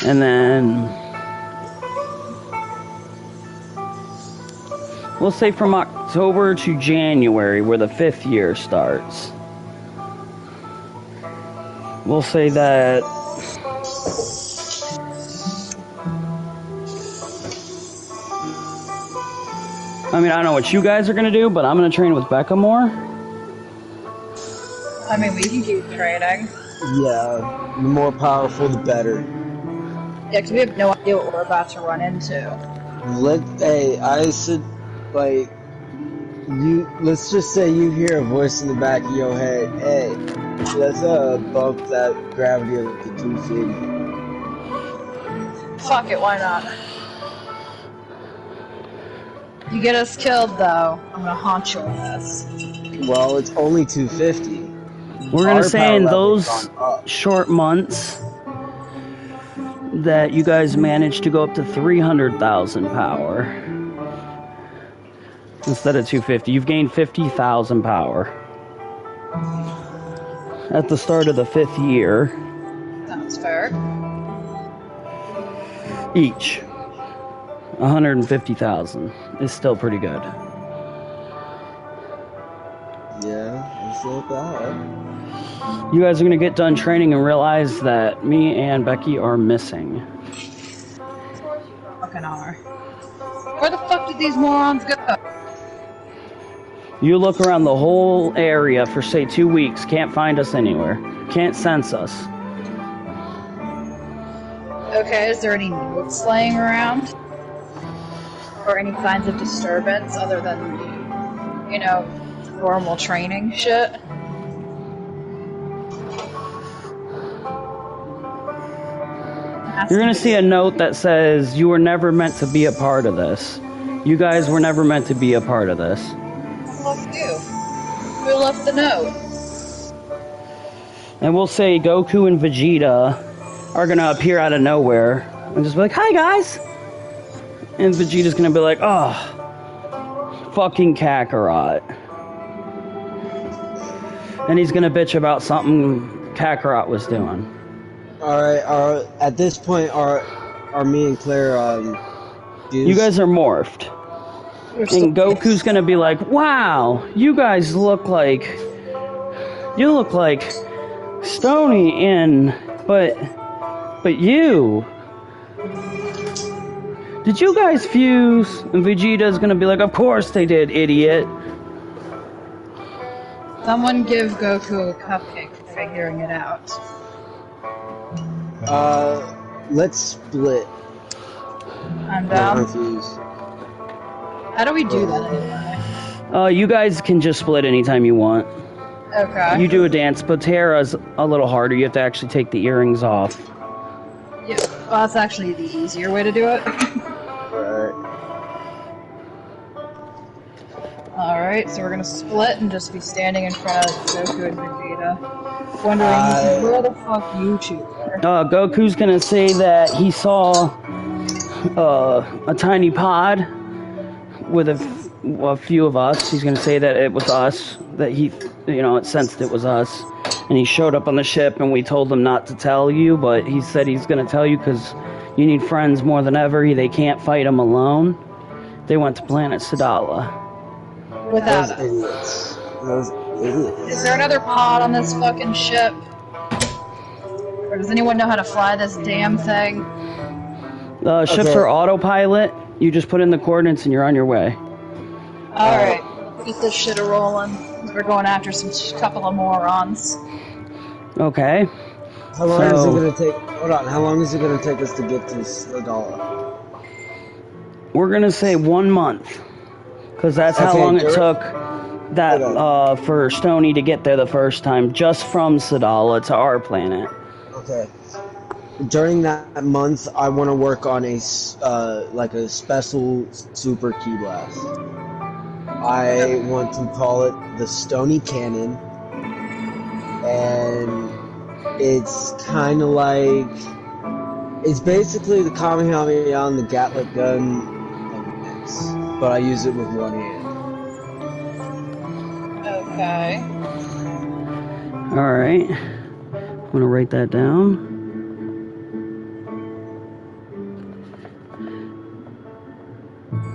And then we'll say from October to January, where the 5th year starts. We'll say that I don't know what you guys are going to do, but I'm going to train with Becca more. I mean, we can keep training. Yeah, the more powerful, the better. Yeah, because we have no idea what we're about to run into. I said, like, let's just say you hear a voice in the back of your head, hey, let's bump that gravity up to 250. Fuck it, why not? You get us killed, though, I'm gonna haunt your ass. Well, it's only 250. We're gonna Our say power in level's those gone up. short months that you guys managed to go up to 300,000 power instead of 250. You've gained 50,000 power at the start of the 5th year Sounds fair. each. 150,000 is still pretty good. Yeah, it's not bad. You guys are gonna get done training and realize that me and Becky are missing. Fucking are. Where the fuck did these morons go? You look around the whole area for say 2 weeks, can't find us anywhere, can't sense us. Okay, is there any notes laying around? Or any signs of disturbance other than, you know, normal training shit? You're gonna see a note that says you were never meant to be a part of this. You guys were never meant to be a part of this. Fuck you. Who left the note? And we'll say Goku and Vegeta are gonna appear out of nowhere and just be like, "Hi guys," and Vegeta's gonna be like, "Oh, fucking Kakarot," and he's gonna bitch about something Kakarot was doing. Alright, at this point, are me and Claire, You guys are morphed. And Goku's gonna be like, "Wow, you guys look like Stony in, but you, did you guys fuse?" And Vegeta's gonna be like, "Of course they did, idiot." Someone give Goku a cupcake for figuring it out. Let's split. I'm I'm down. confused. How do we do that anyway? You guys can just split anytime you want. Okay. You do a dance, but Terra's a little harder. You have to actually take the earrings off. Yeah, well, that's actually the easier way to do it. Alright. Alright, so we're gonna split and just be standing in front of Goku and Vegeta. Wondering where the fuck you two are. Goku's gonna say that he saw a tiny pod with a few of us. He's gonna say that it was us, that he, it sensed it was us, and he showed up on the ship, and we told him not to tell you, but he said he's gonna tell you because you need friends more than ever. They can't fight him alone. They went to planet Sadala. Without Those us. idiots. Those idiots. Is there another pod on this fucking ship? Or does anyone know how to fly this damn thing? Ships Okay. are autopilot. You just put in the coordinates and you're on your way. Alright, keep this shit a-rolling. We're going after some couple of morons. Okay. How long is it So- gonna take? Hold on. How long is it gonna take us to get to Sadala? We're gonna say 1 month, because that's how Okay, long it Jared. took that Okay. for Stony to get there the first time, just from Sadala to our planet. Okay. During that month, I want to work on a special super key blast. I want to call it the Stony Cannon, and it's kind of like it's basically the Kamehameha on the Gatling gun, but I use it with one hand. Okay. Alright. I'm gonna write that down.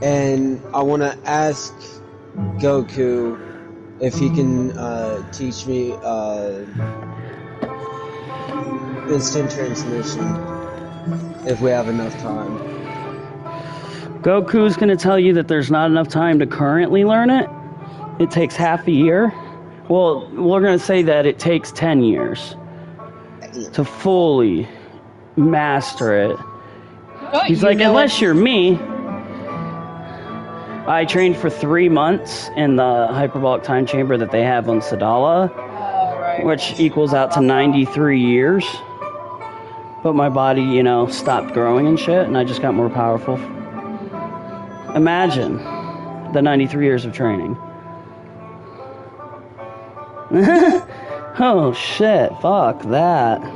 And I want to ask Goku if he can teach me instant transmission if we have enough time. Goku's gonna tell you that there's not enough time to currently learn it. It takes half a year. Well, we're gonna say that it takes 10 years. to fully master it. Don't He's you like, know unless what- you're me. I trained for 3 months in the hyperbolic time chamber that they have on Sadala, Oh, right. which equals out to 93 years. But my body, you know, stopped growing and shit, and I just got more powerful. Imagine the 93 years of training. Oh shit, fuck that. Well,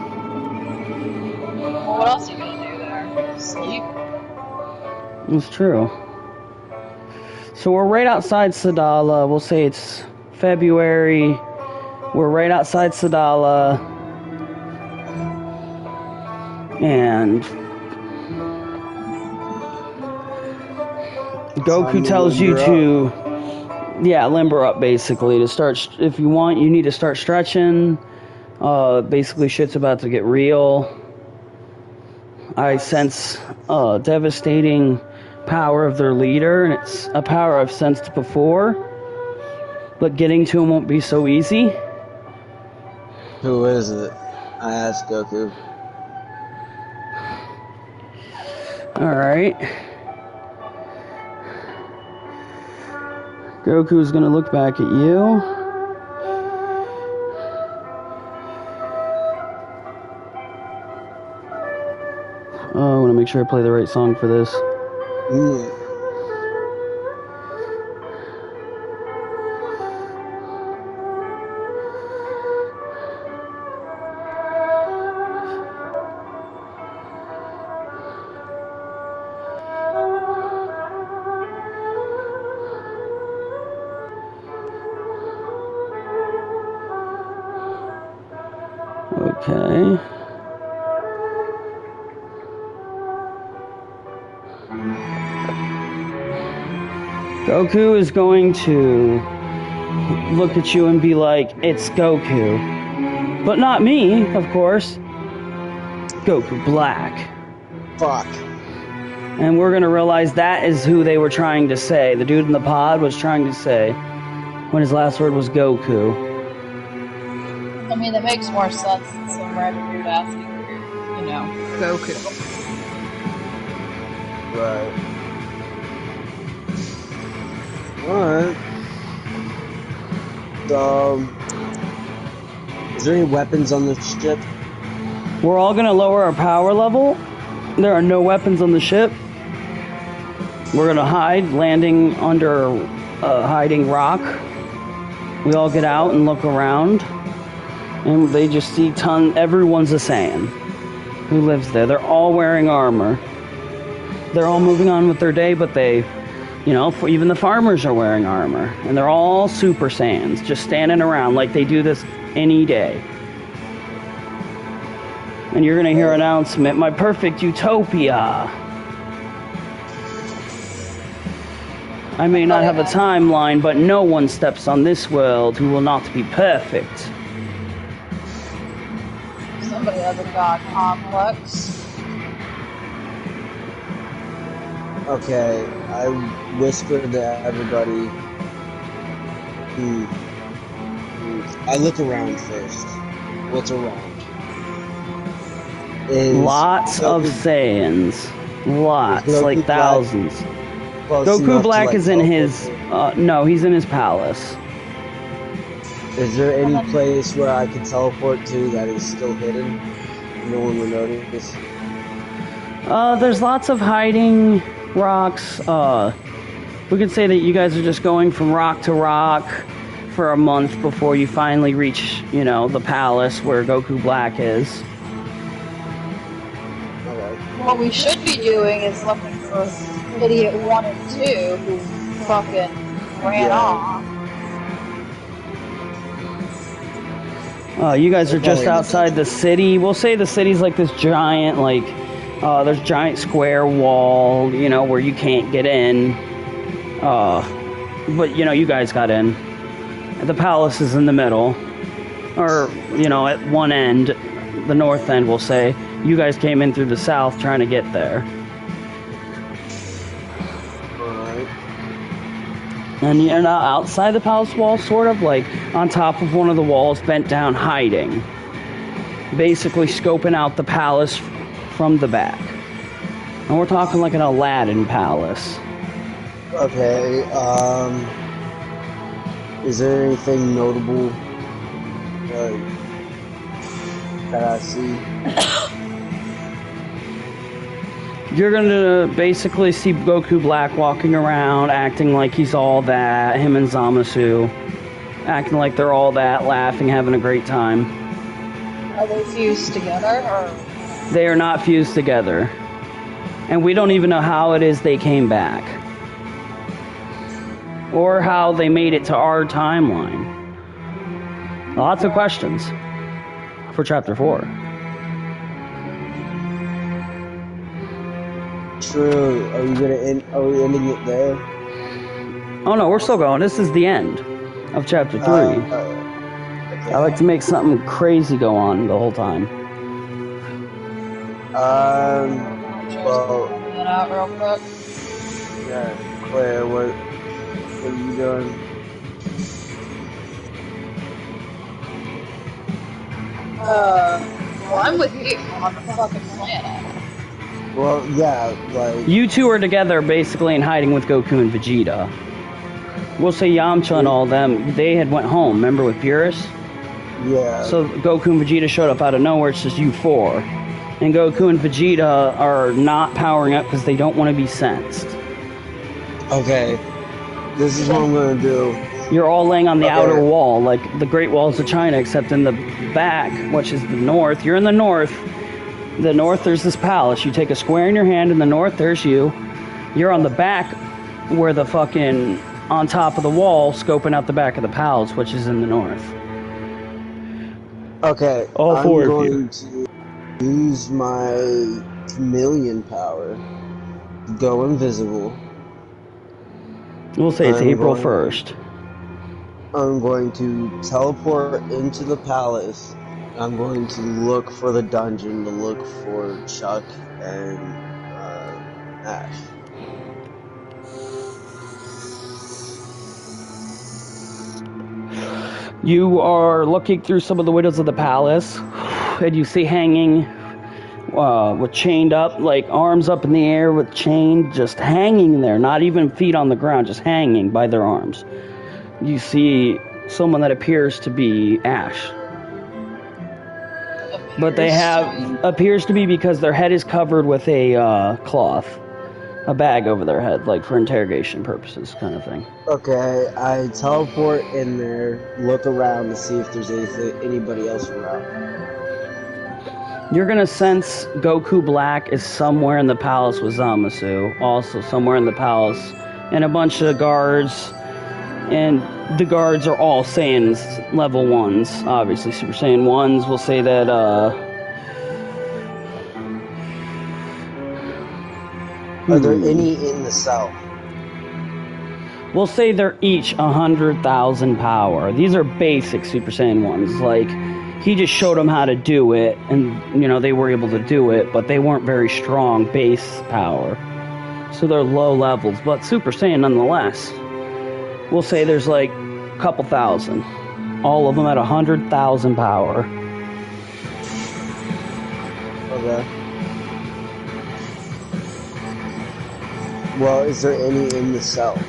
what else are you gonna do there? Sleep? It's true. So we're right outside Sadala. We'll say it's February. We're right outside Sadala. And Goku Time to tells you limber to, yeah, limber up basically. To start, if you want, you need to start stretching. Basically, shit's about to get real. I sense devastating power of their leader, and it's a power I've sensed before. But getting to him won't be so easy. Who is it? I asked Goku. Alright. Goku's gonna look back at you. Oh, I wanna make sure I play the right song for this. Mm. Okay. Goku is going to look at you and be like, it's Goku. But not me, of course. Goku Black. Fuck. And we're gonna realize that is who they were trying to say. The dude in the pod was trying to say when his last word was Goku. I mean, that makes more sense than some random dude asking for, you know, Goku. Right. Alright. Is there any weapons on the ship? We're all gonna lower our power level. There are no weapons on the ship. We're gonna hide, landing under a hiding rock. We all get out and look around, and they just see everyone's a Saiyan who lives there. They're all wearing armor. They're all moving on with their day, but they, you know, even the farmers are wearing armor, and they're all Super Saiyans, just standing around like they do this any day. And you're gonna hear an announcement, my perfect utopia. I may not have a timeline, but no one steps on this world who will not be perfect. Somebody has a god complex. Okay, I whispered to everybody. I look around first. What's around? Lots of Saiyans. Lots, Goku like Black thousands. close Goku enough to, Black like, is in teleport his, me? no, he's in his palace. Is there any place where I can teleport to that is still hidden? No one will notice. There's lots of hiding rocks. We could say that you guys are just going from rock to rock for a month before you finally reach, you know, the palace where Goku Black is. Alright. What we should be doing is looking for Idiot 1 and 2 who fucking ran Yeah. off. You guys are just Okay. outside the city. We'll say the city's like this giant, like, there's giant square wall, you know, where you can't get in. But, you know, you guys got in. The palace is in the middle. Or, you know, at one end, the north end, we'll say. You guys came in through the south trying to get there. Alright. And you're not outside the palace wall, sort of, like on top of one of the walls, bent down, hiding. basically scoping out the palace from the back. And we're talking like an Aladdin palace. Okay, is there anything notable that I see? You're gonna basically see Goku Black walking around, acting like he's all that, him and Zamasu, acting like they're all that, laughing, having a great time. Are they fused together, or? They are not fused together. And we don't even know how it is they came back. Or how they made it to our timeline. Lots of questions for Chapter 4. True. Are we ending it there? Oh no, we're still going. This is the end of Chapter 3. Okay. I like to make something crazy go on the whole time. Well, That out real quick. yeah, Claire, what are you doing? Well, I'm with you on the fucking planet. Well, yeah, like, You two are together basically and hiding with Goku and Vegeta. We'll say Yamcha and all them, they had went home, remember with Beerus? yeah. So Goku and Vegeta showed up out of nowhere, it's just you four. And Goku and Vegeta are not powering up because they don't want to be sensed. Okay, this is what I'm gonna do. You're all laying on the Okay. outer wall, like the Great Walls of China, except in the back, which is the north. You're in the north. The north, there's this palace. You take a square in your hand. In the north, there's you. You're on the back, where the fucking, on top of the wall, scoping out the back of the palace, which is in the north. Okay, All I'm four of going to use my chameleon power, go invisible. We'll say it's I'm April going- 1st. I'm going to teleport into the palace. I'm going to look for the dungeon to look for Chuck and Ash. You are looking through some of the windows of the palace, and you see hanging, with chained up, like arms up in the air with chain, just hanging there, not even feet on the ground, just hanging by their arms. You see someone that appears to be Ash. But they appears to be because their head is covered with a cloth, a bag over their head, like for interrogation purposes, kind of thing. Okay, I teleport in there, look around to see if there's anybody else around. You're gonna sense Goku Black is somewhere in the palace with Zamasu, also somewhere in the palace, and a bunch of guards, and the guards are all Saiyans, level 1s, obviously Super Saiyan 1s. We'll say that, Are there any in the south? We'll say they're each 100,000 power. These are basic Super Saiyan 1s, like, he just showed them how to do it, and, you know, they were able to do it, but they weren't very strong base power. So they're low levels, but Super Saiyan nonetheless. We'll say there's like a couple thousand. All of them at 100,000 power. Okay. Well, is there any in the south?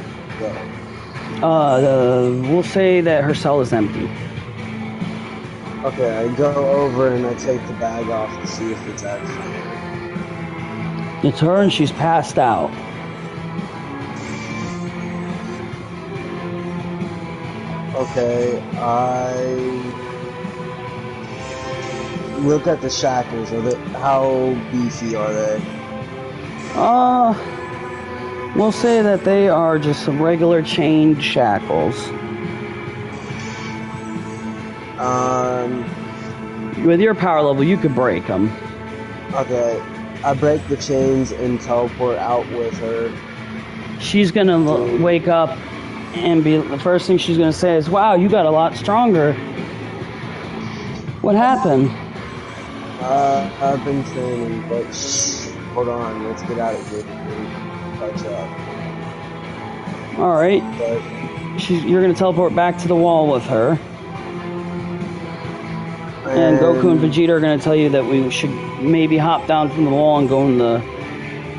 No. We'll say that her cell is empty. Okay, I go over and I take the bag off to see if it's actually. It's her and she's passed out. Okay, I look at the shackles. How beefy are they? We'll say that they are just some regular chained shackles. With your power level, you could break them. Okay, I break the chains and teleport out with her. She's gonna wake up and the first thing she's gonna say is, "Wow, you got a lot stronger. What happened?" I've been training, but shh, hold on, let's get out of here before we catch up. All right. But You're gonna teleport back to the wall with her. And Goku and Vegeta are going to tell you that we should maybe hop down from the wall and go in the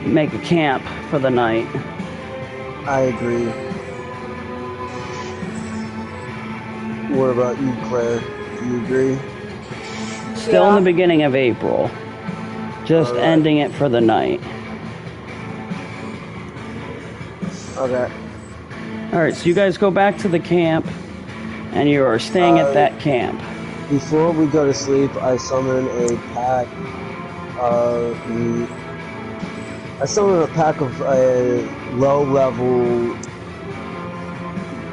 make a camp for the night. I agree. What about you, Claire? Do you agree? Still in Yeah. the beginning of April. Just Alright. ending it for the night. Okay. Alright, so you guys go back to the camp, and you are staying at that camp. Before we go to sleep, I summon a pack of low-level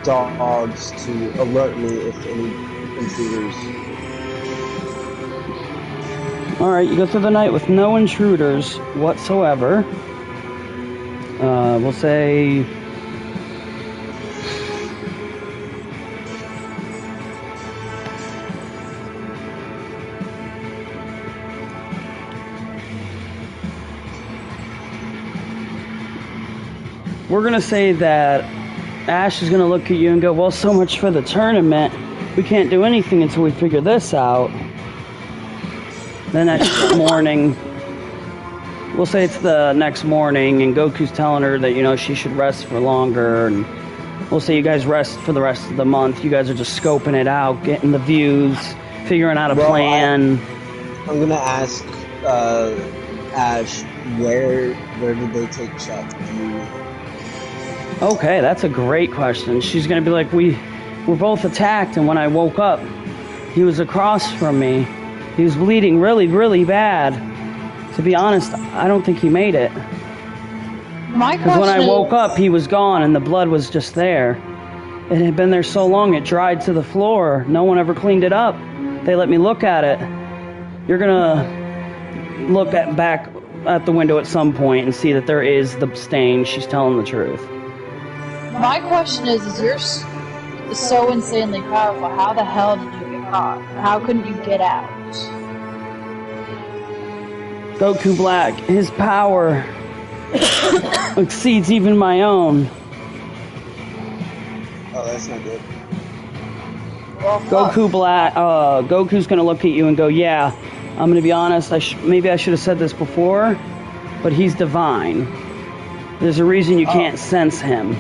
dogs to alert me if any intruders. Alright, you go through the night with no intruders whatsoever. We'll say... We're gonna say that Ash is gonna look at you and go, well, so much for the tournament. We can't do anything until we figure this out. The next morning, we'll say it's the next morning, and Goku's telling her that, you know, she should rest for longer, and we'll say you guys rest for the rest of the month. You guys are just scoping it out, getting the views, figuring out a plan. I'm gonna ask Ash, where did they take Chuck? Do you... Okay, that's a great question. She's gonna be like, we were both attacked, and when I woke up, he was across from me. He was bleeding really, really bad. To be honest, I don't think he made it. My Because when I question woke up, he was gone, and the blood was just there. It had been there so long, it dried to the floor. No one ever cleaned it up. They let me look at it. You're gonna look back at the window at some point and see that there is the stain. She's telling the truth. My question is you're so insanely powerful. How the hell did you get caught? How couldn't you get out? Goku Black, his power exceeds even my own. Oh, that's not good. Well, fuck. Goku Black, Goku's gonna look at you and go, yeah, I'm gonna be honest, maybe I should have said this before, but he's divine. There's a reason you can't sense him.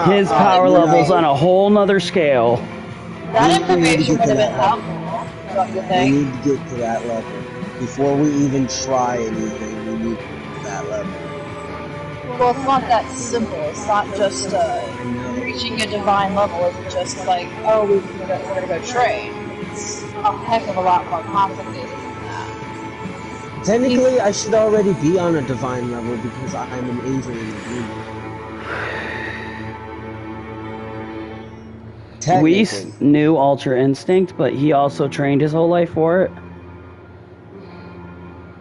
His power you're level's right. on a whole nother scale. That We need to information get would to have been that helpful, don't you We think? need to get to that level. Before we even try anything, we need to get to that level. Well, it's not that simple. It's not just reaching a divine level. It's just like, oh, we're gonna go train. It's a heck of a lot more complicated than that. Technically, I should already be on a divine level because I'm an angel in the demon. Whis Technically. knew Ultra Instinct, but he also trained his whole life for it.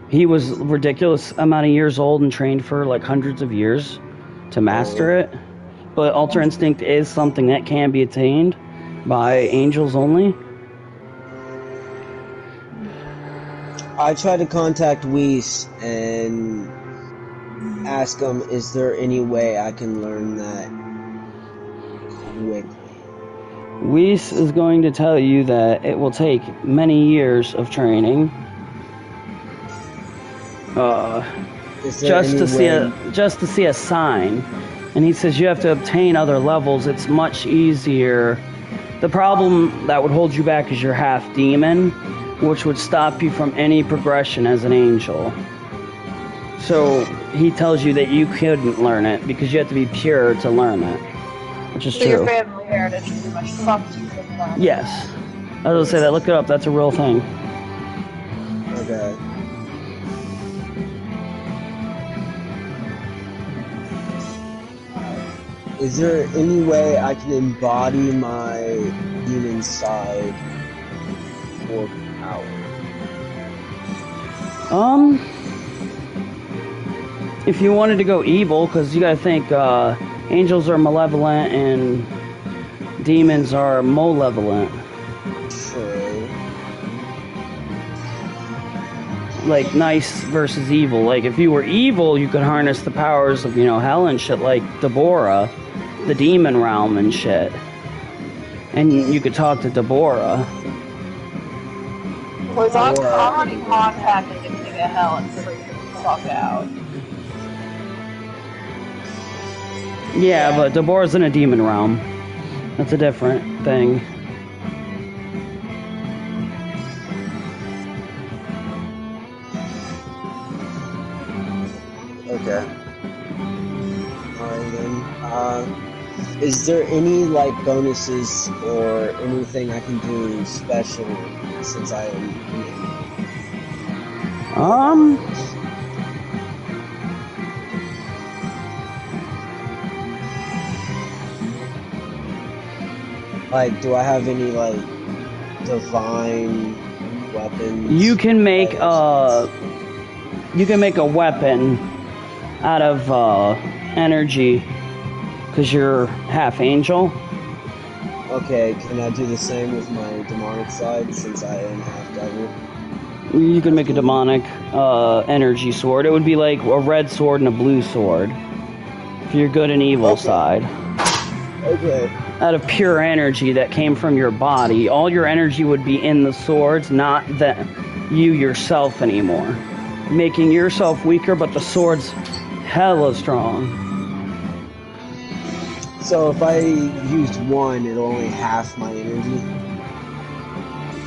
He was a ridiculous amount of years old and trained for like hundreds of years to master it. But Ultra Instinct is something that can be attained by angels only. I tried to contact Whis and ask him, is there any way I can learn that quickly? Whis is going to tell you that it will take many years of training. Is there any way... Just to see a sign, and he says you have to obtain other levels. It's much easier. The problem that would hold you back is you're half demon, which would stop you from any progression as an angel. So he tells you that you couldn't learn it because you have to be pure to learn it, which is So your true. family heritage pretty much fucked you from that. Yes, I was gonna say that. Look it up. That's a real thing. Okay. Is there any way I can embody my demon side for power? If you wanted to go evil, because you gotta think, angels are malevolent and demons are malevolent. True. Like nice versus evil. Like if you were evil, you could harness the powers of, you know, hell and shit, like Deborah, the demon realm and shit. And you could talk to Deborah. Because I'm already contacting the King of Hell and freaking the fuck out. Yeah, but Deborah's in a demon realm. That's a different thing. Okay. Alright then. Is there any like bonuses or anything I can do special since I am like, do I have any like divine weapons? You can make a weapon out of energy because you're half angel. Okay, can I do the same with my demonic side since I am half devil? You can make a demonic energy sword. It would be like a red sword and a blue sword for your good and evil side. Okay. Out of pure energy that came from your body. All your energy would be in the swords, not you yourself anymore. Making yourself weaker, but the sword's hella strong. So if I used one, it'll only half my energy?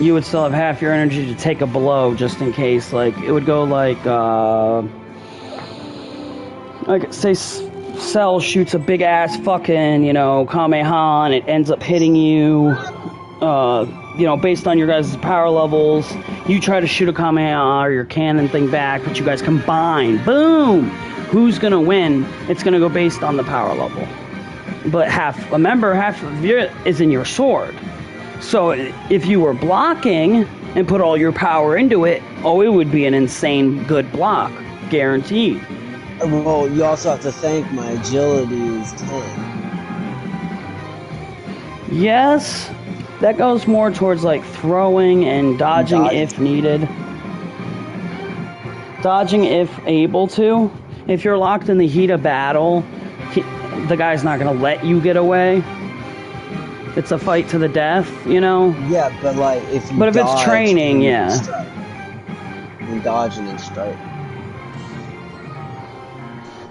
You would still have half your energy to take a blow just in case. Like, it would go like say Cell shoots a big ass fucking, Kamehameha, and it ends up hitting you, based on your guys' power levels. You try to shoot a Kamehameha or your cannon thing back, but you guys combine. Boom! Who's gonna win? It's gonna go based on the power level. But half of it is in your sword. So if you were blocking and put all your power into it, it would be an insane good block. Guaranteed. Well, you also have to think my agility is 10. Yes, that goes more towards like throwing and dodging if needed. Dodging if able to. If you're locked in the heat of battle, the guy's not going to let you get away. It's a fight to the death, Yeah, but like if you if it's training, yeah. You dodge and then strike.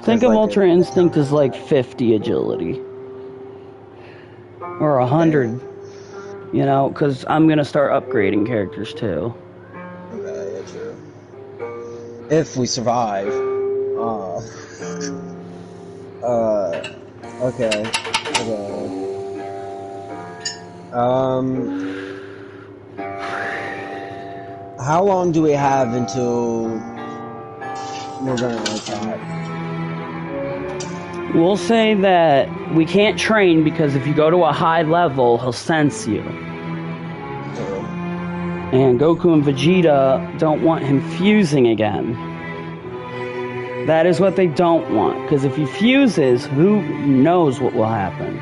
Think of Ultra Instinct as like 50 agility. Or 100. Because I'm going to start upgrading characters too. Okay, yeah, true. If we survive. Okay. How long do we have until we're gonna attack? We'll say that we can't train because if you go to a high level, he'll sense you. And Goku and Vegeta don't want him fusing again. That is what they don't want, because if he fuses, who knows what will happen.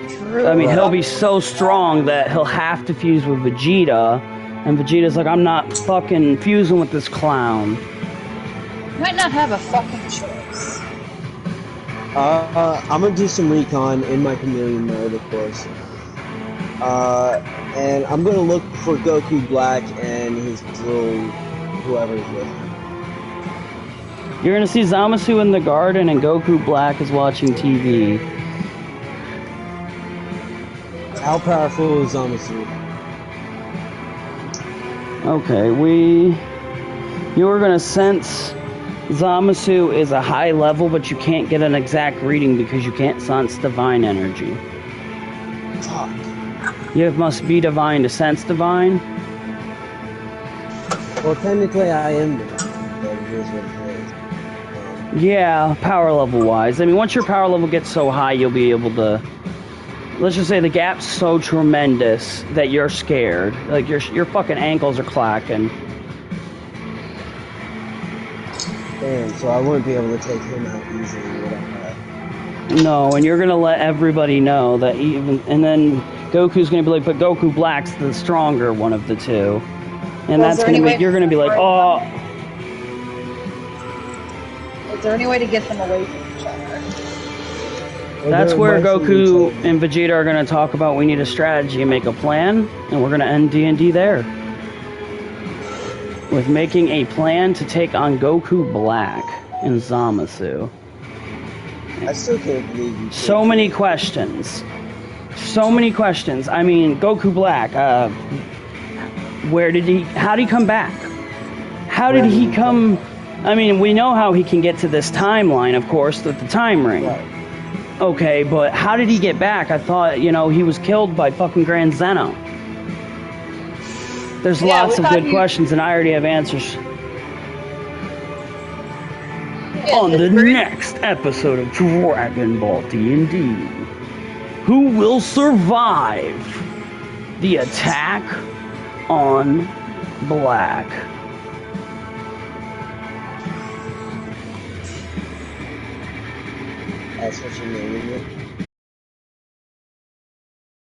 True. I mean, he'll be so strong that he'll have to fuse with Vegeta, and Vegeta's like, I'm not fucking fusing with this clown. Might not have a fucking choice. I'm gonna do some recon in my chameleon mode, of course. And I'm gonna look for Goku Black and his little whoever's with him. You're gonna see Zamasu in the garden and Goku Black is watching TV. How powerful is Zamasu? Okay, you were gonna sense Zamasu is a high level, but you can't get an exact reading because you can't sense divine energy. Fuck. You must be divine to sense divine. Well, technically I am divine, but it is what it is. Yeah, power level wise. I mean, once your power level gets so high, you'll be able to. Let's just say the gap's so tremendous that you're scared. Like your fucking ankles are clacking. Damn, so I wouldn't be able to take him out easily without that. No, and you're gonna let everybody know that and then Goku's gonna be like, but Goku Black's the stronger one of the two, and that's gonna be. You're gonna be like, oh. Is there any way to get them away from each other? That's where Goku and Vegeta are going to talk about we need a strategy and make a plan, and we're going to end D&D there. with making a plan to take on Goku Black in Zamasu. I still can't believe you. So many questions. So many questions. I mean, Goku Black, how did he come back? How did he come? I mean, we know how he can get to this timeline, of course, with the time ring. Right. Okay, but how did he get back? I thought, he was killed by fucking Grand Zeno. There's Yeah, lots we of thought good questions, and I already have answers. Yeah, On the Bruce- next episode of Dragon Ball D&D, who will survive the attack on Black? That's what you're naming it.